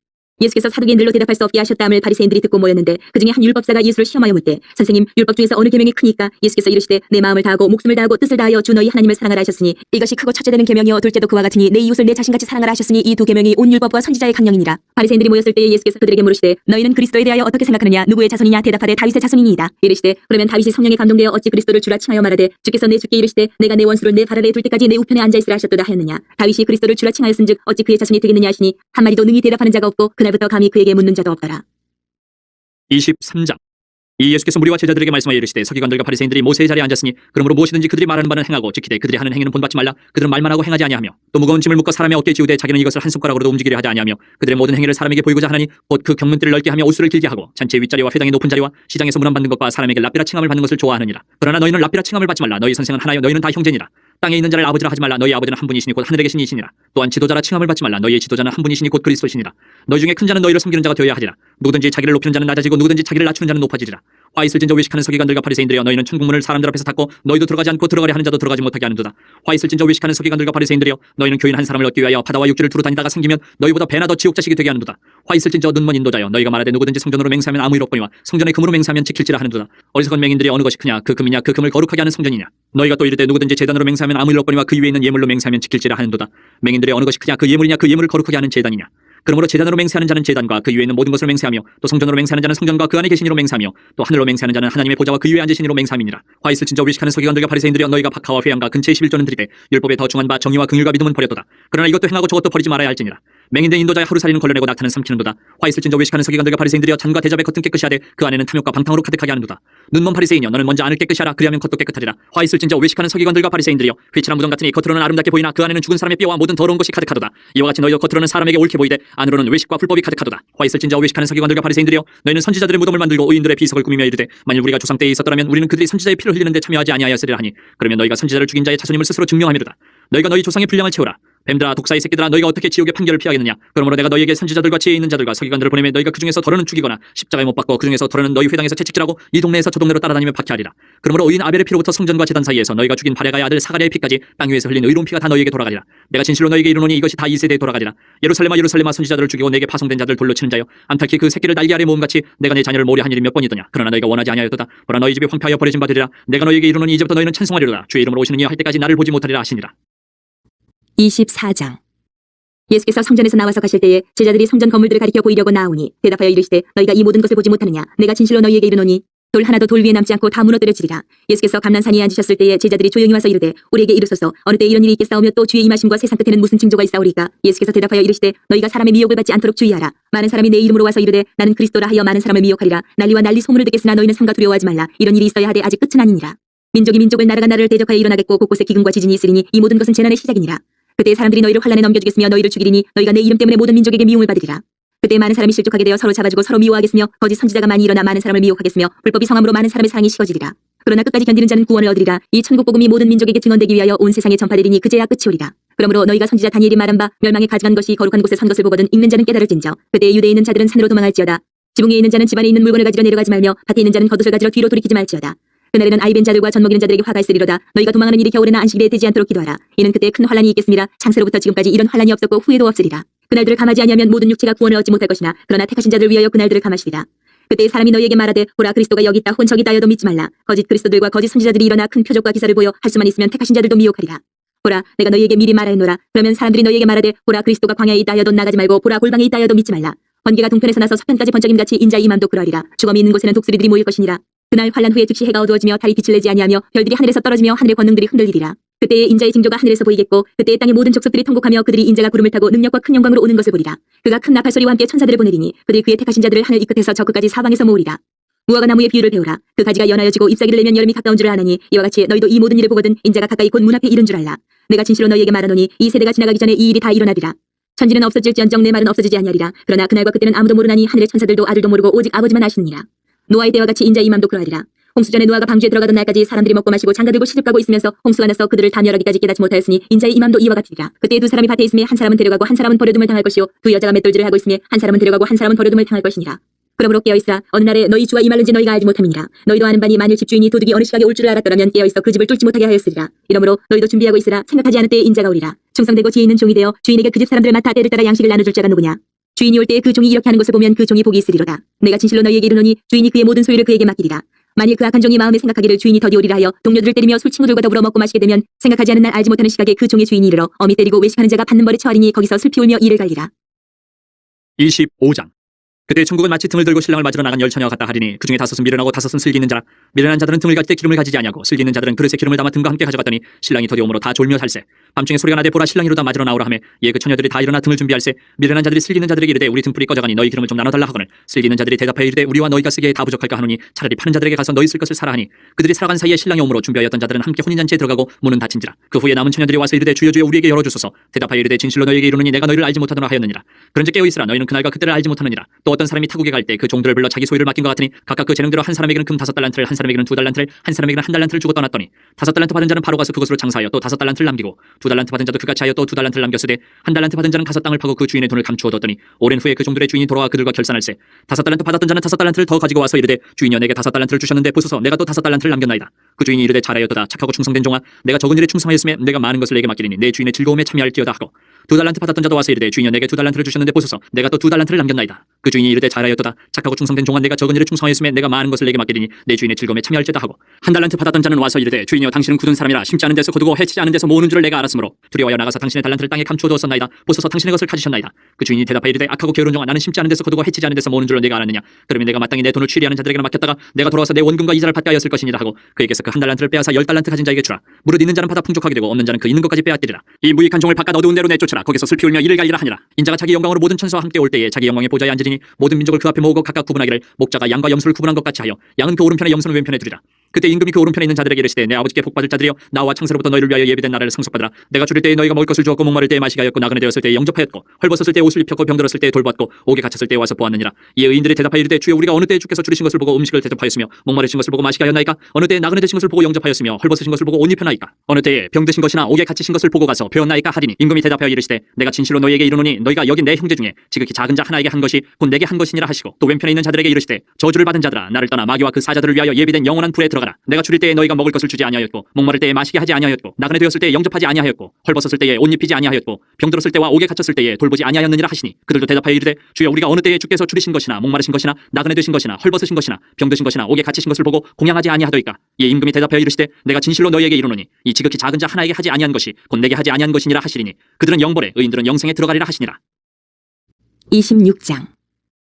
[SPEAKER 1] 예수께서 사두개인들로 대답할 수 없게 하셨다함을 바리새인들이 듣고 모였는데 그중에 한 율법사가 예수를 시험하여 묻되 선생님 율법 중에서 어느 계명이 크니까. 예수께서 이르시되 내 마음을 다하고 목숨을 다하고 뜻을 다하여 주 너희 하나님을 사랑하라 하셨으니 이것이 크고 첫째되는 계명이요 둘째도 그와 같으니 내 이웃을 내 자신같이 사랑하라 하셨으니 이 두 계명이 온 율법과 선지자의 강령이니라. 바리새인들이 모였을 때에 예수께서 그들에게 물으시되 너희는 그리스도에 대하여 어떻게 생각하느냐. 누구의 자손이냐. 대답하되 다윗의 자손이니이다. 이르시되 그러면 다윗이 성령에 감동되어 어찌 그리스도를 주라 칭하여 말하되 주께서 내 주께 이르시되 내가 내 원수를 내 발 아래에 둘 때까지 내 우편에 앉아 있으라 하셨도다 하였느냐. 다윗이 그리스도를 주라 칭하였은즉 어찌 그의 자손이 되겠느냐 하시니 한마디도 능히 대답하는 자가 없고 그날부터 감히 그에게 묻는 자도 없더라.
[SPEAKER 2] 23장. 이 예수께서 무리와 제자들에게 말씀하여 이르시되 서기관들과 바리새인들이 모세의 자리에 앉았으니 그러므로 무엇이든지 그들이 말하는 바는 행하고 지키되 그들이 하는 행위는 본받지 말라. 그들은 말만 하고 행하지 아니하며 또 무거운 짐을 묶어 사람의 어깨에 지우되 자기는 이것을 한 손가락으로도 움직이려 하지 아니하며 그들의 모든 행위를 사람에게 보이고자 하나니 곧 그 경문대를 넓게 하며 옷수를 길게 하고 잔치의 윗자리와 회당의 높은 자리와 시장에서 문안 받는 것과 사람에게 랍비라 칭함을 받는 것을 좋아하느니라. 그러나 너희는 랍비라 칭함을 받지 말라. 너희 선생은 하나요 너희는 다 형제니라. 땅에 있는 자를 아버지라 하지 말라. 너희 아버지는 한 분이시니 곧 하늘에 계신 이시니라. 또한 지도자라 칭함을 받지 말라. 너희의 지도자는 한 분이시니 곧 그리스도시니라. 너희 중에 큰 자는 너희를 섬기는 자가 되어야 하리라. 누구든지 자기를 높이는 자는 낮아지고 누구든지 자기를 낮추는 자는 높아지리라. 화 있을 진저 외식하는 서기관들과 바리새인들이여 너희는 천국문을 사람들 앞에서 닫고 너희도 들어가지 않고 들어가려 하는 자도 들어가지 못하게 하는도다. 화 있을 진저 외식하는 서기관들과 바리새인들이여 너희는 교인 한 사람을 얻기 위하여 바다와 육지를 두루 다니다가 생기면 너희보다 배나 더 지옥 자식이 되게 하는도다. 화 있을 진저 눈먼 인도자여 너희가 말하되 누구든지 성전으로 맹세하면 아무 일 없거니와 성전의 금으로 맹세하면 지킬지라 하는도다. 어리석은 맹인들이 어느 것이 크냐. 그 금이냐 그 금을 거룩하게 하는 성전이냐. 너희가 또 이르되 누구든지 제단으로 맹세하면 아무 일 없거니와 그 위에 있는 예물로 맹세하면 지킬지라 하는도다. 맹인들의 어느 것이 크냐, 그 예물이냐, 그 예물을 거룩하게 하는 제단이냐. 그러므로 제단으로 맹세하는 자는 제단과 그 위에 있는 모든 것을 맹세하며, 또 성전으로 맹세하는 자는 성전과 그 안에 계신 이로 맹세하며, 또 하늘로 맹세하는 자는 하나님의 보좌와 그 위에 앉으신 이로 맹세함이니라. 화 있을 진저 위식하는 서기관들과 바리새인들이여, 너희가 박하와 회양과 근처의 11조는 드리되 율법에 더 중한 바 정의와 긍휼과 믿음은 버렸도다. 그러나 이것도 행하고 저것도 버리지 말아야 할지니라. 맹인된 인도자의 하루살이는 걸러내고 낙타는 삼키는도다. 화 있을 진저 외식하는 서기관들과 바리새인들이여, 잔과 대접의 겉은 깨끗이 하되 그 안에는 탐욕과 방탕으로 가득하게 하는도다. 눈먼 바리새인이여, 너는 먼저 안을 깨끗이 하라. 그리하면 겉도 깨끗하리라. 화 있을 진저 외식하는 서기관들과 바리새인들이여, 회칠한 무덤 같으니 겉으로는 아름답게 보이나 그 안에는 죽은 사람의 뼈와 모든 더러운 것이 가득하도다. 이와 같이 너희도 겉으로는 사람에게 옳게 보이되 안으로는 외식과 불법이 가득하도다. 화 있을 진저 외식하는 서기관들과 바리새인들이여, 너희는 선지자들의 무덤을 만들고 의인들의 비석을 꾸미며 이르되 만일 우리가 조상 때에 있었더라면 우리는 그들이 선지자의 피를 흘리는데 참여하지 아니하였으리라 하니, 그러면 너희가 선지자를 죽인 자의 자손임을 스스로 증명하미로다. 너희가 너희 조상의 분량을 채우라. 뱀들아, 독사의 새끼들아, 너희가 어떻게 지옥의 판결을 피하겠느냐. 그러므로 내가 너희에게 선지자들과 지혜 있는 자들과 서기관들을 보내면 너희가 그 중에서 더러는 죽이거나 십자가에 못 박고 그 중에서 더러는 너희 회당에서 채찍질하고 이 동네에서 저 동네로 따라다니며 박해하리라. 그러므로 의인 아벨의 피로부터 성전과 제단 사이에서 너희가 죽인 바레가의 아들 사가랴의 피까지 땅 위에서 흘린 의로운 피가 다 너희에게 돌아가리라. 내가 진실로 너희에게 이르노니 이것이 다 이 세대에 돌아가리라. 예루살렘아, 예루살렘아, 선지자들을 죽이고 내게 파송된 자들 돌로 치는 자여, 암탉히 그 새끼를 날개 아래 모음같이 내가 내 자녀를 모래 한 일이 몇 번이더냐. 그러나 너희가 원하지 아니하였도다. 보라, 너희 집이 황폐하여 버려진 바 되리라. 내가 너희에게 이르노니 이제부터 너희는 찬송하리로다. 주의 이름으로 오시는 이여 할 때까지 나를 보지 못하리라 하시니라.
[SPEAKER 1] 24장. 예수께서 성전에서 나와서 가실 때에 제자들이 성전 건물들을 가리켜 보이려고 나오니 대답하여 이르시되 너희가 이 모든 것을 보지 못하느냐. 내가 진실로 너희에게 이르노니 돌 하나도 돌 위에 남지 않고 다 무너뜨려지리라. 예수께서 감난산에 앉으셨을 때에 제자들이 조용히 와서 이르되 우리에게 이르소서 어느 때 이런 일이 있겠사오며 또 주의 임하심과 세상 끝에는 무슨 징조가 있사오리까. 예수께서 대답하여 이르시되 너희가 사람의 미혹을 받지 않도록 주의하라. 많은 사람이 내 이름으로 와서 이르되 나는 그리스도라 하여 많은 사람을 미혹하리라. 난리와 난리 소문을 듣겠으나 너희는 삼가 두려워하지 말라. 이런 일이 있어야 하되 아직 끝은 아니니라. 민족이 민족을, 나라가 나라를 대적하여 일어나겠고 곳곳에 기근과 지진이 있으리니 이 모든 것은 재난의 시작이니라. 그때 사람들이 너희를 환난에 넘겨주겠으며 너희를 죽이리니 너희가 내 이름 때문에 모든 민족에게 미움을 받으리라. 그때 많은 사람이 실족하게 되어 서로 잡아주고 서로 미워하겠으며 거짓 선지자가 많이 일어나 많은 사람을 미혹하겠으며 불법이 성함으로 많은 사람의 사랑이 식어지리라. 그러나 끝까지 견디는 자는 구원을 얻으리라. 이 천국 복음이 모든 민족에게 증언되기 위하여 온 세상에 전파되리니 그제야 끝이 오리라. 그러므로 너희가 선지자 다니엘이 말한 바 멸망에 가져간 것이 거룩한 곳에 선 것을 보거든 읽는 자는 깨달을진저. 그때 유대에 있는 자들은 산으로 도망할지어다. 지붕에 있는 자는 집안에 있는 물건을 가지러 내려가지 말며 밭에 있는 자는 겉옷을 가지러 뒤로 돌이키지 말지어다. 그날에는 아이 벤 자들과 젖 먹이는 자들에게 화가 있으리로다. 너희가 도망하는 일이 겨울에나 안식일에 되지 않도록 기도하라. 이는 그때 큰 환란이 있겠습니다. 창세로부터 지금까지 이런 환란이 없었고 후에도 없으리라. 그날들을 감하지 아니하면 모든 육체가 구원을 얻지 못할 것이나 그러나 택하신 자들을 위하여 그날들을 감하시리라. 그때 사람이 너희에게 말하되 보라, 그리스도가 여기 있다, 혹은 저기 있다 하여도 믿지 말라. 거짓 그리스도들과 거짓 선지자들이 일어나 큰 표적과 기사를 보여 할 수만 있으면 택하신 자들도 미혹하리라. 보라, 내가 너희에게 미리 말하였노라. 그러면 사람들이 너희에게 말하되 보라, 그리스도가 광야에 있다 하여도 나가지 말고 보라, 골방에 있다 하여도 믿지 말라. 번개가 동편에서 나서 서편까지 번쩍임같이 인자의 임함도 그러하리라. 주검이 있는 곳에는 독수리들이 모일 것이니라. 그날 환란 후에 즉시 해가 어두워지며 달이 빛을 내지 아니하며 별들이 하늘에서 떨어지며 하늘의 권능들이 흔들리리라. 그때에 인자의 징조가 하늘에서 보이겠고 그때에 땅의 모든 족속들이 통곡하며 그들이 인자가 구름을 타고 능력과 큰 영광으로 오는 것을 보리라. 그가 큰 나팔 소리와 함께 천사들을 보내리니 그들이 그의 택하신 자들을 하늘 이 끝에서 저 끝까지 사방에서 모으리라. 무화과 나무의 비유를 배우라. 그 가지가 연하여지고 잎사귀를 내면 여름이 가까운 줄을 아나니 이와 같이 너희도 이 모든 일을 보거든 인자가 가까이 곧 문 앞에 이른 줄 알라. 내가 진실로 너희에게 말하노니 이 세대가 지나가기 전에 이 일이 다 일어나리라. 천지는 없어질지언정 내 말은 없어지지 아니하리라. 그러나 그날과 그때는 아무도 모르나니 하늘의 천사들도 아들도 모르고 오직 아버지만 아시느니라. 노아의 때와 같이 인자의 임함도 그러하리라. 홍수 전에 노아가 방주에 들어가던 날까지 사람들이 먹고 마시고 장가들고 시집가고 있으면서 홍수가 나서 그들을 다 멸하기까지 깨닫지 못하였으니 인자의 임함도 이와 같으리라. 그때 두 사람이 밭에 있음에 한 사람은 데려가고 한 사람은 버려둠을 당할 것이요 두 여자가 맷돌질을 하고 있음에 한 사람은 데려가고 한 사람은 버려둠을 당할 것이니라. 그러므로 깨어있으라. 어느 날에 너희 주와 임할는지 너희가 알지 못함이니라. 너희도 아는 바니 만일 집주인이 도둑이 어느 시각에 올 줄을 알았더라면 깨어있어 그 집을 뚫지 못하게 하였으리라. 이러므로 너희도 준비하고 있으라. 생각하지 않을 때에 인자가 오리라. 충성되고 지혜 있는 종이 되어 주인에게 그 집 사람들을 맡아 때를 따라 양식을 나눠줄 자가 누구냐. 주인이 올 때에 그 종이 이렇게 하는 것을 보면 그 종이 복이 있으리로다. 내가 진실로 너희에게 이르노니 주인이 그의 모든 소유를 그에게 맡기리라. 만일 그 악한 종이 마음에 생각하기를 주인이 더디 오리라 하여 동료들을 때리며 술 친구들과 더불어 먹고 마시게 되면 생각하지 않은 날 알지 못하는 시각에 그 종의 주인이 이르러 어미 때리고 외식하는 자가 받는 벌에 처하리니 거기서 슬피 울며 이를 갈리라.
[SPEAKER 2] 25장. 그때 천국은 마치 등을 들고 신랑을 맞으러 나간 열처녀와 같다 하리니 그중에 5은 미련하고 5은 슬기 있는 자라. 미련한 자들은 등을 가질 때 기름을 가지지 아니하고 슬기 있는 자들은 그릇에 기름을 담아 등과 함께 가져갔더니 신랑이 더디 오므로 다 졸며 살세. 밤중에 소리가 나되 보라, 신랑이로다 맞으러 나오라 하매 예 그 처녀들이 다 일어나 등을 준비할세. 미련한 자들이 슬기 있는 자들에게 이르되 우리 등불이 꺼져가니 너희 기름을 좀 나눠달라 하거늘 슬기 있는 자들이 대답하여 이르되 우리와 너희가 쓰기에 다 부족할까 하노니 차라리 파는 자들에게 가서 너희 쓸 것을 사라 하니 그들이 살아간 사이에 신랑이 오므로 준비하였던 자들은 함께 혼인잔치에 들어가고 문은 닫힌지라. 그 후에 남은 처녀들이 와서 이르되 주여 주여 우리에게 열어주소서. 대답하여 이르되 진실로 너희에게 이르노니 내가 너희를 알지 못하노라 하였느니라. 그런즉 깨어있으라. 너희는 그날과 그때를 알지 못하느니라. 또 어떤 사람이 타국에 갈 때 그 종들을 불러 자기 소유를 맡긴 것 같으니 각각 그 재능대로 한 사람에게는 금 5달란트를 한 사람에게는 2달란트를 한 사람에게는 1달란트를 주고 떠났더니 5달란트 받은 자는 바로 가서 그것으로 장사하여 또 5달란트를 남기고 2달란트 받은 자도 그같이 하여 또 2달란트를 남겼으되 1달란트 받은 자는 가서 땅을 파고 그 주인의 돈을 감추어뒀더니 오랜 후에 그 종들의 주인이 돌아와 그들과 결산할세. 5달란트 받았던 자는 5달란트를 더 가지고 와서 이르되 주인이여 내게 5달란트를 주셨는데 보소서 내가 또 5달란트를 남겼나이다. 그 주인이 이르되 잘하였도다. 착하고 충성된 종아, 내가 적은 일에 충성하였으면 내가 많은 것을 내게 맡기리니 내 주인의 즐거움에 참여할지어다 하고 2달란트 받았던 자도 와서 이르되 주인이여 내게 2달란트를 주셨는데 보소서 내가 또 2달란트를 남겼나이다. 그 주인이 이르되 잘하였도다. 착하고 충성된 종아 내가 적은 일에 충성하였으면 내가 많은 것을 내게 맡기리니 내 주인의 즐거움에 참여할지다 하고 1달란트 받았던 자는 와서 이르되 주인이여 당신은 굳은 사람이라 심지 않은 데서 거두고 해치지 않은 데서 모으는 줄을 내가 알았으므로 두려워하여 나가서 당신의 달란트를 땅에 감추어 두었었나이다. 보소서 당신의 것을 가지셨나이다. 그 주인이 대답하여 이르되 악하고 게으른 종아 나는 심지 않은 데서 거두고 해치지 않은 데서 모으는 줄을 내가 알았느냐. 그러면 내가 마땅히 내 돈을 취리하는 자들에게 맡겼다가 내가 돌아와서 내 원금과 이자를 받게 하였을 것이니라 하고 그에게서 그 1달란트를 빼앗아 10달란트 가진 자에게 주라. 무릇 있는 자는 받아 풍족하게 되고 없는 자는 그 있는 것까지 빼앗기리라. 이 무익한 종을 바깥 어두운 데로 내쫓으라. 거기서 슬피 울며 이를 갈리라 하니라. 인자가 자기 영광으로 모든 천사와 함께 올 때에 자기 영광의 보좌에 앉으리니 모든 민족을 그 앞에 모으고 각각 구분하기를 목자가 양과 염소를 구분한 것 같이 하여 양은 그 오른편에 염소는 왼편에 두리라. 그때 임금이 그 오른편에 있는 자들에게 이르시되 내 아버지께 복받을 자들이여 나와 창세로부터 너희를 위하여 예비된 나라를 상속받으라. 내가 줄일 때에 너희가 먹을 것을 주었고 목마를 때에 마시게 하였고 나그네 되었을 때에 영접하였고 헐벗었을 때에 옷을 입혔고 병들었을 때에 돌보았고 옥에 갇혔을 때에 와서 보았느니라. 이에 의인들이 대답하여 이르되 주여 우리가 어느 때에 주께서 줄이신 것을 보고 음식을 대접하였으며 목마르신 것을 보고 마시게 하였나이까. 어느 때에 나그네 되신 것을 보고 영접하였으며 헐벗으신 것을 보고 옷 입혔나이까. 어느 때에 병드신 것이나 옥에 갇히신 것을 보고 가서 배웠나이까 하리니 임금이 대답하여 이르시되 내가 진실로 너희에게 이르노니 너희가 여기 내 형제 중에 지극히 작은 자 하나에게 한 것이 곧 내게 한 것이니라 하시고 또 왼편에 있는 자들에게 이르시되 저주를 받은 자들아 나를 떠나 마귀와 그 사자들을 위하여 예비된 영원한 불에 들어가라. 내가 줄일 때에 너희가 먹을 것을 주지 아니하였고 목마를 때에 마시게 하지 아니하였고 나그네 되었을 때에 영접하지 아니하였고 헐벗었을 때에 옷 입히지 아니하였고 병들었을 때와 옥에 갇혔을 때에 돌보지 아니하였느니라 하시니 그들도 대답하여 이르되 주여 우리가 어느 때에 주께서 줄이신 것이나 목마르신 것이나 나그네 되신 것이나 헐벗으신 것이나 병드신 것이나 옥에 갇히신 것을 보고 공양하지 아니하더이까. 이에 임금이 대답하여 이르시되 내가 진실로 너희에게 이르노니 이 지극히 작은 자 하나에게 하지 아니한 것이 곧 내게 하지 아니한 것이니라 하시리니 그들은 영벌에 의인들은 영생에 들어가리라 하시니라.
[SPEAKER 1] 26장.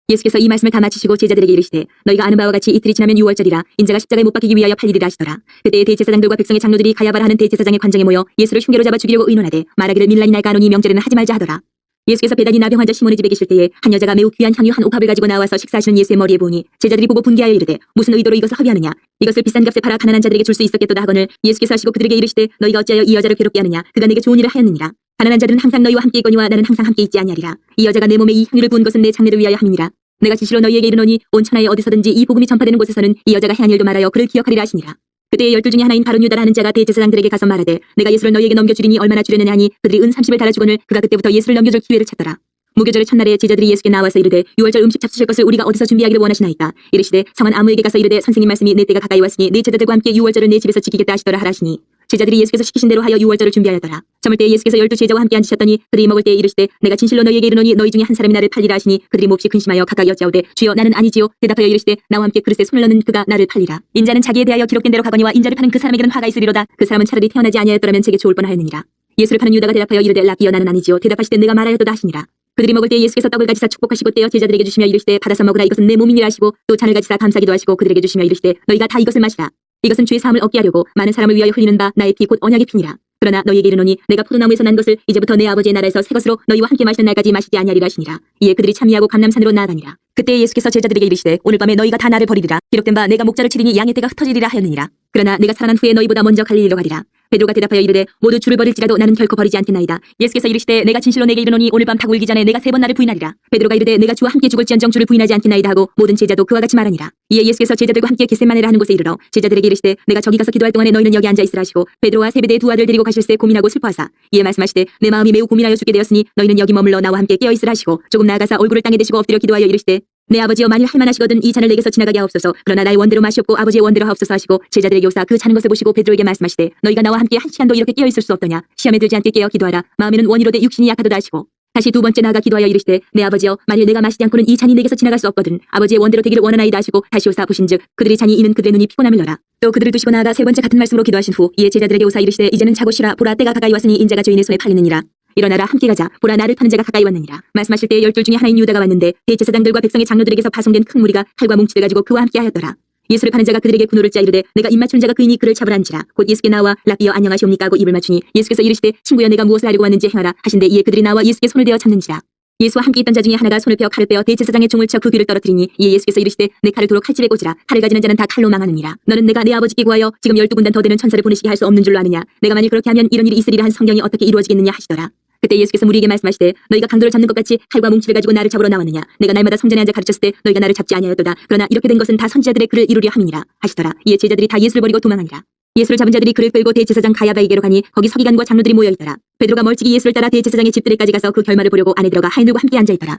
[SPEAKER 1] 예수께서 이 말씀을 다 마치시고 제자들에게 이르시되 너희가 아는 바와 같이 이틀이 지나면 유월절이라 인자가 십자가에 못 박히기 위하여 팔리리라 하시더라. 그때에 대제사장들과 백성의 장로들이 가야바라 하는 대제사장의 관장에 모여 예수를 흉계로 잡아 죽이려고 의논하되 말하기를 밀란이 날까 하노니 명절에는 하지 말자 하더라. 예수께서 베다니 나병 환자 시몬의 집에 계실 때에 한 여자가 매우 귀한 향유 한 옥합을 가지고 나와서 식사하시는 예수의 머리에 부으니 제자들이 보고 분개하여 이르되 무슨 의도로 이것을 허비하느냐. 이것을 비싼 값에 팔아 가난한 자들에게 줄 수 있었겠도다 하거늘 예수께서 하시고 그들에게 이르시되 너희가 어찌하여 이 여자를 괴롭게 하느냐. 그가 내게 좋은 일을 하였느니라. 가난한 자들은 항상 너희와 함께 있거니와 나는 항상 함께 있지 아니하리라. 이 여자가 내 몸에 이 향유를 부은 것은 내 장례를 위하여 함이니라. 내가 진실로 너희에게 이르노니 온 천하에 어디서든지 이 복음이 전파되는 곳에서는 이 여자가 행한 일도 말하여 그를 기억하리라 하시니라. 그때에 12 중에 하나인 바론 유다라 하는 자가 대제사장들에게 가서 말하되 내가 예수를 너희에게 넘겨주리니 얼마나 주려느냐 하니 그들이 은 30을 달아 주거늘 그가 그때부터 예수를 넘겨줄 기회를 찾더라. 무교절의 첫날에 제자들이 예수께 나와서 이르되 유월절 음식 잡수실 것을 우리가 어디서 준비하기를 원하시나이까. 이르시되 성한 아무에게 가서 이르되 선생님 말씀이 내 때가 가까이 왔으니 내 제자들과 함께 유월절을 내 집에서 지키겠다 하시더라 하라시니 제자들이 예수께서 시키신 대로 하여 유월절을 준비하였더라. 저물 때에 예수께서 12 제자와 함께 앉으셨더니 그들이 먹을 때에 이르시되 내가 진실로 너희에게 이르노니 너희 중에 한 사람이 나를 팔리라 하시니 그들이 몹시 근심하여 각각 여짜오되 주여 나는 아니지요. 대답하여 이르시되 나와 함께 그릇에 손을 넣는 그가 나를 팔리라. 인자는 자기에 대하여 기록된 대로 가거니와 인자를 파는 그 사람에게는 화가 있으리로다. 그 사람은 차라리 태어나지 아니하였더라면 제게 좋을 뻔하였느니라. 예수를 파는 유다가 대답하여 이르되 라비여 나는 아니지요. 대답하시되 내가 말하였도다 하시니라. 그들이 먹을 때에 예수께서 떡을 가지사 축복하시고 떼어 제자들에게 주시며 이르시되 받아서 먹으라 이것은 내 몸이니라 하시고 또 잔을 가지사 감사기도 하시고 그들에게 주시며 이르시되 너희가 다 이것을 마시라. 이것은 죄 사함을 얻게 하려고 많은 사람을 위하여 흘리는 바 나의 피 곧 언약의 피니라. 그러나 너희에게 이르노니 내가 푸르나무에서 난 것을 이제부터 내 아버지의 나라에서 새 것으로 너희와 함께 마시는 날까지 마시지 아니하리라 하시니라. 이에 그들이 참여하고 감람산으로 나아가니라. 그때 예수께서 제자들에게 이르시되 오늘 밤에 너희가 다 나를 버리리라. 기록된 바 내가 목자를 치리니 양의 떼가 흩어지리라 하였느니라. 그러나 내가 살아난 후에 너희보다 먼저 갈릴리로 가리라. 베드로가 대답하여 이르되 모두 주를 버릴지라도 나는 결코 버리지 않겠나이다. 예수께서 이르시되 내가 진실로 내게 이르노니 오늘 밤 닭 울기 전에 내가 3번 나를 부인하리라. 베드로가 이르되 내가 주와 함께 죽을지언정 주를 부인하지 않겠나이다 하고 모든 제자도 그와 같이 말하니라. 이에 예수께서 제자들과 함께 겟세마네라 하는 곳에 이르러 제자들에게 이르시되 내가 저기 가서 기도할 동안에 너희는 여기 앉아 있으라 하시고 베드로와 세베대의 두 아들 데리고 가실새 고민하고 슬퍼하사 이에 말씀하시되 내 마음이 매우 고민하여 죽게 되었으니 너희는 여기 머물러 나와 함께 깨어 있으라 하시고 조금 나아가사 얼굴을 땅에 대시고 엎드려 기도하여 이르시되 내 아버지여 만일 할만하시거든 이 잔을 내게서 지나가게 하옵소서. 그러나 나의 원대로 마시옵고 아버지의 원대로 하옵소서 하시고 제자들에게 오사 그 자는 것을 보시고 베드로에게 말씀하시되 너희가 나와 함께 한 시간도 이렇게 깨어 있을 수 없더냐. 시험에 들지 않게 깨어 기도하라. 마음에는 원이로되 육신이 약하도다 하시고 다시 2번째 나아가 기도하여 이르시되 내 아버지여 만일 내가 마시지 않고는 이 잔이 내게서 지나갈 수 없거든 아버지의 원대로 되기를 원하나이다 하시고 다시 오사 보신즉 그들이 잔이 이는 그들의 눈이 피곤함을 너라. 또 그들을 두시고 나아가 3번째 같은 말씀으로 기도하신 후 이에 제자들에게 오사 이르시되 이제는 자고 쉬라. 보라 때가 가까이 왔으니 인자가 죄인의 손에 팔리느니라. 일어나라 함께 가자. 보라 나를 파는 자가 가까이 왔느니라. 말씀하실 때 12 중에 하나인 유다가 왔는데 대제사장들과 백성의 장로들에게서 파송된 큰 무리가 칼과 뭉치를 가지고 그와 함께 하였더라. 예수를 파는 자가 그들에게 분노를 짜 이르되 내가 입 맞추는 자가 그이니 그를 잡으란지라. 곧 예수께 나와 라비여 안녕하시옵니까 하고 입을 맞추니 예수께서 이르시되 친구여 내가 무엇을 하려고 왔는지 행하라 하신데 이에 그들이 나와 예수께 손을 대어 잡는지라. 예수와 함께 있던 자 중에 하나가 손을 펴어 칼을 빼어 대제사장의 종을 쳐 그 귀를 떨어뜨리니 이에 예수께서 이르시되 내 칼을 도로 칼집에 꽂으라. 칼을 가지는 자는 다 칼로 망하느니라. 너는 내가 내 아버지께 구하여 지금 12군단 더 되는 천사를 보내시게 할 수 없는 줄로 아느냐. 내가 만일 그렇게 하면 이런 일이 있으리라 한 성경이 어떻게 이루어지겠느냐 하시더라. 그때 예수께서 무리에게 말씀하시되 너희가 강도를 잡는 것 같이 칼과 뭉치를 가지고 나를 잡으러 나왔느냐. 내가 날마다 성전에 앉아 가르쳤을 때 너희가 나를 잡지 아니하였도다. 그러나 이렇게 된 것은 다 선지자들의 글을 이루려 함이니라 하시더라. 이에 제자들이 다 예수를 버리고 도망하니라. 예수를 잡은 자들이 그를 끌고 대제사장 가야바에게로 가니 거기 서기관과 장로들이 모여있더라. 베드로가 멀찍이 예수를 따라 대제사장의 집들에까지 가서 그 결말을 보려고 안에 들어가 하인들과 함께 앉아있더라.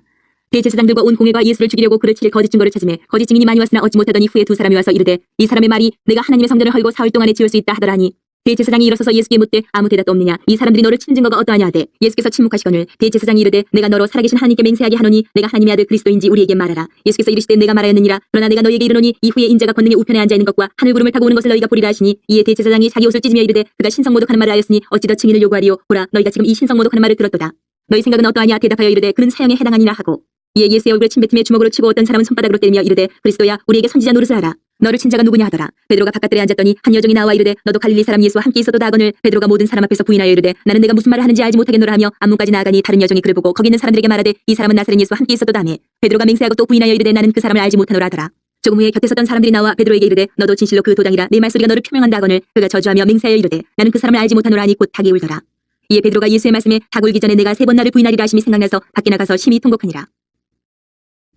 [SPEAKER 1] 대제사장들과 온 공회가 예수를 죽이려고 그를 칠 거짓 증거를 찾으매 거짓 증인이 많이 왔으나 얻지 못하더니 후에 2 사람이 와서 이르되 이 사람의 말이 내가 하나님의 성전을 헐고 사흘 동안에 지을 수 있다 하더라니 대제사장이 일어서서 예수께 묻되 아무 대답도 없느냐. 이 사람들이 너를 치는 증거가 어떠하냐 하되 예수께서 침묵하시거늘 대제사장이 이르되 내가 너로 살아계신 하나님께 맹세하게 하노니 내가 하나님의 아들 그리스도인지 우리에게 말하라. 예수께서 이르시되 내가 말하였느니라. 그러나 내가 너희에게 이르노니 이후에 인자가 권능의 우편에 앉아 있는 것과 하늘 구름을 타고 오는 것을 너희가 보리라 하시니 이에 대제사장이 자기 옷을 찢으며 이르되 그가 신성모독하는 말을 하였으니 어찌 더 증인을 요구하리요. 보라 너희가 지금 이 신성모독하는 말을 들었도다. 너희 생각은 어떠하냐. 대답하여 이르되 그는 사형에 해당하니라 하고 이에 예수의 얼굴에 침뱉음에 주먹으로 치고 어떤 사람은 손바닥으로 때리며 이르되 그리스도야 우리에게 선지자 노릇을 하라. 너를 친 자가 누구냐 하더라. 베드로가 바깥들에 앉았더니 한 여종이 나와 이르되 너도 갈릴리 사람 예수와 함께 있어도다 하거늘 베드로가 모든 사람 앞에서 부인하여 이르되 나는 내가 무슨 말을 하는지 알지 못하겠노라 하며 안문까지 나아가니 다른 여종이 그를 보고 거기 있는 사람들에게 말하되 이 사람은 나사렛 예수와 함께 있어도다 하매 베드로가 맹세하고 또 부인하여 이르되 나는 그 사람을 알지 못하노라 하더라. 조금 후에 곁에 섰던 사람들이 나와 베드로에게 이르되 너도 진실로 그 도당이라 내 말소리가 너를 표명한다 하거늘 그가 저주하며 맹세하여 이르되 나는 그 사람을 알지 못하노라 하니 곧 닭이 울더라. 이에 베드로가 예수의 말씀에 닭 울기 전에 내가 3번 나를 부인하리라 하심이 생각나서 밖에 나가서 심히 통곡하니라.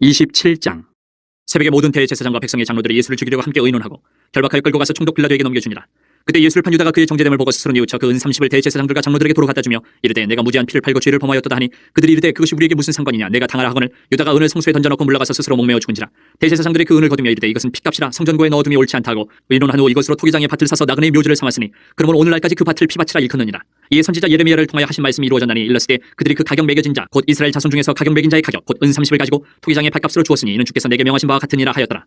[SPEAKER 2] 27장. 새벽에 모든 대제사장과 백성의 장로들이 예수를 죽이려고 함께 의논하고 결박하여 끌고 가서 총독 빌라도에게 넘겨주니라. 그때 예수를 판 유다가 그의 정죄됨을 보고 스스로 뉘우쳐 그 은 30을 대제사장들과 장로들에게 도로 갖다 주며 이르되 내가 무지한 피를 팔고 죄를 범하였도다 하니 그들이 이르되 그것이 우리에게 무슨 상관이냐. 내가 당하라 하거늘 유다가 은을 성소에 던져놓고 물러가서 스스로 목매어 죽은지라. 대제사장들이 그 은을 거두며 이르되 이것은 핏값이라 성전고에 넣어둠이 옳지 않다 하고 의논한 후 이것으로 토기장에 밭을 사서 나그네의 묘지를 삼았으니 그러므로 오늘날까지 그 밭을 피밭이라 일컫느니라. 이에 선지자 예레미야를 통하여 하신 말씀이 이루어졌나니 일렀으되 그들이 그 가격 매겨진 자 곧 이스라엘 자손 중에서 가격 매긴 자의 가격 곧 은 30을 가지고 토기장의 밭값으로 주었으니 이는 주께서 내게 명하신 바와 같으니라 하였더라.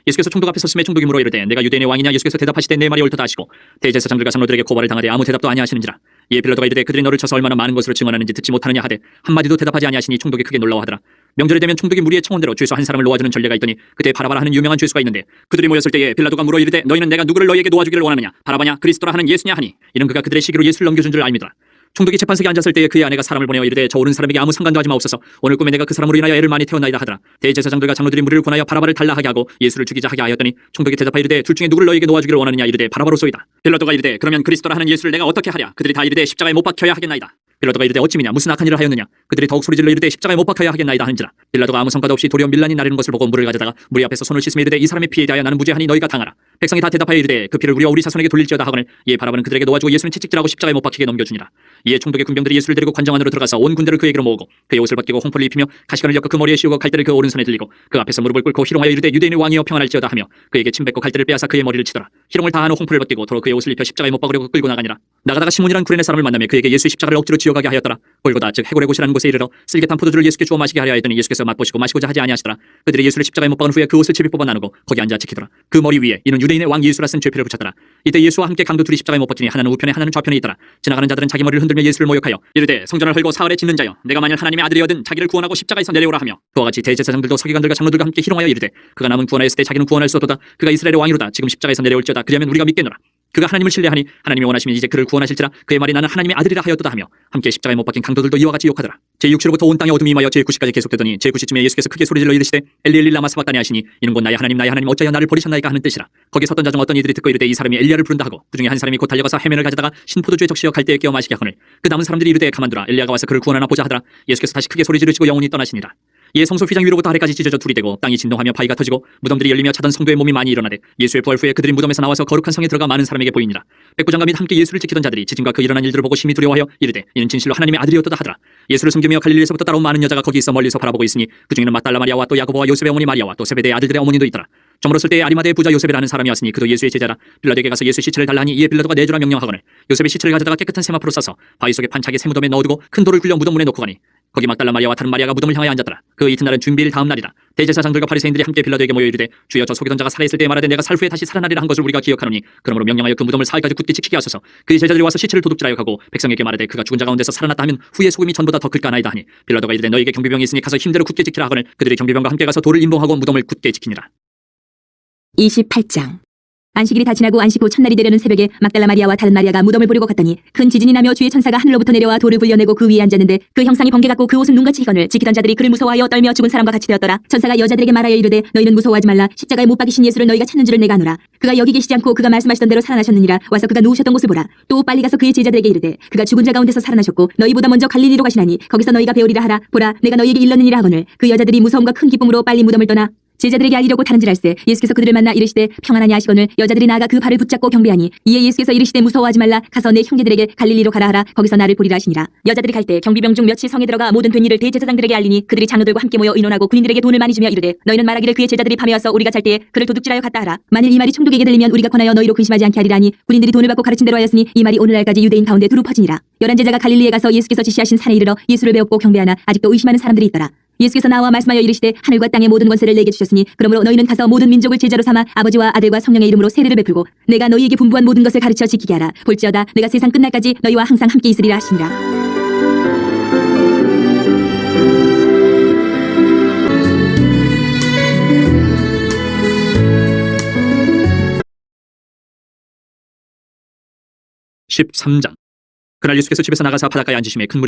[SPEAKER 2] 예수께서 총독 앞에 섰음에 총독이 물어 이르되 내가 유대인의 왕이냐. 예수께서 대답하시되 내 말이 옳도다 하시고 대제사장들과 장로들에게 고발을 당하되 아무 대답도 아니하시는지라. 이에 빌라도가 이르되 그들이 너를 쳐서 얼마나 많은 것으로 증언하는지 듣지 못하느냐 하되 한마디도 대답하지 아니하시니 총독이 크게 놀라워하더라. 명절이 되면 총독이 무리의 청원대로 죄수 한 사람을 놓아주는 전례가 있더니 그때 바라바라 하는 유명한 죄수가 있는데 그들이 모였을 때에 빌라도가 물어 이르되 너희는 내가 누구를 너희에게 놓아주기를 원하느냐. 바라바냐 그리스도라 하는 예수냐 하니 이는 그가 그들의 시기로 예수를 넘겨준 줄 알미더라. 총독이 재판석에 앉았을 때에 그의 아내가 사람을 보내어 이르되 저 오른 사람에게 아무 상관도 하지 마옵소서. 오늘 꿈에 내가 그 사람으로 인하여 애를 많이 태웠나이다 하더라. 대제사장들과 장로들이 무리를 권하여 바라바를 달라하게 하고 예수를 죽이자 하게 하였더니 총독이 대답하여 이르되 둘 중에 누구를 너희에게 놓아주기를 원하느냐. 이르되 바라바로소이다. 빌라도가 이르되 그러면 그리스도라 하는 예수를 내가 어떻게 하랴. 그들이 다 이르되 십자가에 못 박혀야 하겠나이다. 빌라도가 이르되 어찌미냐 무슨 악한 일을 하였느냐. 그들이 더욱 소리질러 이르되 십자가에 못 박혀야 하겠나이다 하는지라. 빌라도가 아무 성과도 없이 도리어 밀란이 나르는 것을 보고 물을 가져다가 무리 앞에서 손을 씻으며 이르되 이 사람의 피에 대하여 나는 무죄하니 너희가 당하라. 백성이 다 대답하여 이르되 그 피를 우리와 우리 자손에게 돌릴지어다 하거늘 이에 바라바는 그들에게 놓아주고 예수는 채찍질하고 십자가에 못 박히게 넘겨주니라. 이에 총독의 군병들이 예수를 데리고 관정 안으로 들어가서 온 군대를 그에게로 모으고 그의 옷을 벗기고 홍포를 입히며 가시관을 엮어 그 머리에 씌우고 갈대를 그 오른손에 들리고 그 앞에서 무릎을 꿇고 희롱하여 이르되 유대인의 왕이여 평안할지어다 하며 그에게 침뱉고 갈대를 빼앗아 그의 머리를 치더라. 희롱을 다한 후 홍포를 벗기고 도로 그의 옷을 입혀 십자가에 못 박으려고 끌고 나가니라. 나가다가 시몬이란 구레네 사람을 만나며 그에게 예수의 십자가를 억지로 지어가게 하였더라. 골고다 즉 해골의 곳이라는 곳에 이르러 쓸개탄 포도주를 예수께 주어 마시게 하려 하였더니 예수께서 맛보시고 마시고자 하지 아니하시더라. 그들이 예수를 십자가에 못 박은 후에 그 옷을 제비 뽑아 나누고 거기 앉아 지키더라. 그 머리 위에 이는 유대인의 왕 예수라 쓴 죄표를 붙였더라. 이때 예수와 함께 강도 둘이 십자가에 못 박히니 하나는 우편에 하나는 좌편에 있더라. 지나가는 자들은 자기 머리를 흔들며 예수를 모욕하여 이르되 성전을 헐고 사흘에 짓는 자여 내가 만일 하나님의 아들이어든 자기를 구원하고 십자가에서 내려오라 하며 그와 같이 대제사장들도 서기관들과 장로들과 함께 희롱하여 이르되 그가 남은 구원하였을 때 자기는 구원할 수 없도다. 그가 이스라엘의 왕이로다. 지금 십자가에서 내려올지어다. 그리하면 우리가 믿겠노라. 그가 하나님을 신뢰하니 하나님이 원하시면 이제 그를 구원하실지라. 그의 말이 나는 하나님의 아들이라 하였도다 하며 함께 십자가에 못 박힌 강도들도 이와 같이 욕하더라. 제6시로부터 온 땅에 어둠이 임하여 제9시까지 계속되더니 제9시쯤에 예수께서 크게 소리질러 이르시되 엘리 엘리 라마 사박다니 하시니 이는 곧 나의 하나님 어찌하여 나를 버리셨나이까 하는 뜻이라. 거기 섰던 자 중 어떤 이들이 듣고 이르되 이 사람이 엘리야를 부른다 하고 그중에 한 사람이 곧 달려가서 해면을 가져다가 신포도주에 적시어 갈대에 끼워 마시게 하거늘 그 남은 사람들이 이르되 가만두라 엘리야가 와서 그를 구원하나 보자 하더라. 예수께서 다시 크게 소리 지르시고 영혼이 떠나시니라. 이에 성소 휘장 위로부터 아래까지 찢어져 둘이 되고 땅이 진동하며 바위가 터지고 무덤들이 열리며 차던 성도의 몸이 많이 일어나되 예수의 부활 후에 그들이 무덤에서 나와서 거룩한 성에 들어가 많은 사람에게 보이니라. 백부장과 및 함께 예수를 지키던 자들이 지진과 그 일어난 일들을 보고 심히 두려워하여 이르되 이는 진실로 하나님의 아들이었도다 하더라. 예수를 섬기며 갈릴리에서부터 따라온 많은 여자가 거기 있어 멀리서 바라보고 있으니 그중에는 막달라 마리아와 또 야고보와 요셉의 어머니 마리아와 또 세베대의 아들들의 어머니도 있더라. 저물었을 때에 아리마대의 부자 요셉이라는 사람이 왔으니 그도 예수의 제자라. 빌라도에게 가서 예수 시체를 달라 하니 이에 빌라도가 내주라 명령하거늘 요셉의 시체를 가져다가 깨끗한 세마포로 싸서 바위 속에 판차게 새무덤에 넣어두고 큰 돌을 굴려 무덤 문에 놓고 가니 거기 막달라 마리아와 다른 마리아가 무덤을 향하여 앉았더라. 그 이튿날은 준비일 다음 날이라. 대제사장들과 바리새인들이 함께 빌라도에게 모여 이르되 주여 저 속이던 자가 살아있을 때에 말하되 내가 살 후에 다시 살아나리라 한 것을 우리가 기억하노니 그러므로 명령하여 그 무덤을 사흘까지 굳게 지키게 하소서. 그의 제자들이 와서 시체를 도둑질하여 가고 백성에게 말하되 그가 죽은 자 가운데서 살아났다 하면 후에 소금이 전보다 더 클까나이다 하니 빌라도가 이르되 너에게 경비병이 있으니 가서 힘대로 굳게 지키라 하거늘 그들이 경비병과 함께 가서 돌을 임봉하고 무덤을 굳게 지키니라.
[SPEAKER 1] 28장. 안식일이 다 지나고 안식 후 첫날이 되려는 새벽에 막달라 마리아와 다른 마리아가 무덤을 보려고 갔더니 큰 지진이 나며 주의 천사가 하늘로부터 내려와 돌을 굴려내고 그 위에 앉았는데 그 형상이 번개 같고 그 옷은 눈같이 희건을 지키던 자들이 그를 무서워하여 떨며 죽은 사람과 같이 되었더라. 천사가 여자들에게 말하여 이르되 너희는 무서워하지 말라. 십자가에 못 박이신 예수를 너희가 찾는 줄을 내가 아노라. 그가 여기 계시지 않고 그가 말씀하시던 대로 살아나셨느니라. 와서 그가 누우셨던 곳을 보라. 또 빨리 가서 그의 제자들에게 이르되 그가 죽은 자 가운데서 살아나셨고 너희보다 먼저 갈릴리로 가시나니 거기서 너희가 배우리라 하라. 보라 내가 너희에게 일렀느니라 하거늘 그 여자들이 무서움과 큰 기쁨으로 빨리 무덤을 떠나 제자들에게 알리려고 다른질 할세 예수께서 그들을 만나 이르시되 평안하냐 하시거늘 여자들이 나아가 그 발을 붙잡고 경배하니 이에 예수께서 이르시되 무서워하지 말라 가서 내 형제들에게 갈릴리로 가라 하라 거기서 나를 보리라 하시니라. 여자들이 갈 때 경비병 중 몇이 성에 들어가 모든 된 일을 대제사장들에게 알리니 그들이 장로들과 함께 모여 의논하고 군인들에게 돈을 많이 주며 이르되 너희는 말하기를 그의 제자들이 밤에 와서 우리가 잘 때에 그를 도둑질하여 갔다 하라. 만일 이 말이 총독에게 들리면 우리가 권하여 너희로 근심하지 않게 하리라 하니 군인들이 돈을 받고 가르친 대로 하였으니 이 말이 오늘날까지 유대인 가운데 두루 퍼지니라. 11제자가 갈릴리에 가서 예수께서 지시하신 산에 이르러 예수를 배웠고 경배하나 아직도 의심하는 사람들이 있더라. 예수께서 나와 말씀하여 이르시되 하늘과 땅의 모든 권세를 내게 주셨으니 그러므로 너희는 가서 모든 민족을 제자로 삼아 아버지와 아들과 성령의 이름으로 세례를 베풀고 내가 너희에게 분부한 모든 것을 가르쳐 지키게 하라. 볼지어다 내가 세상 끝날까지 너희와 항상 함께 있으리라 하시니라.
[SPEAKER 2] (13장) 그날 예수께서 집에서 나가사 바닷가에 앉으심에 큰 물이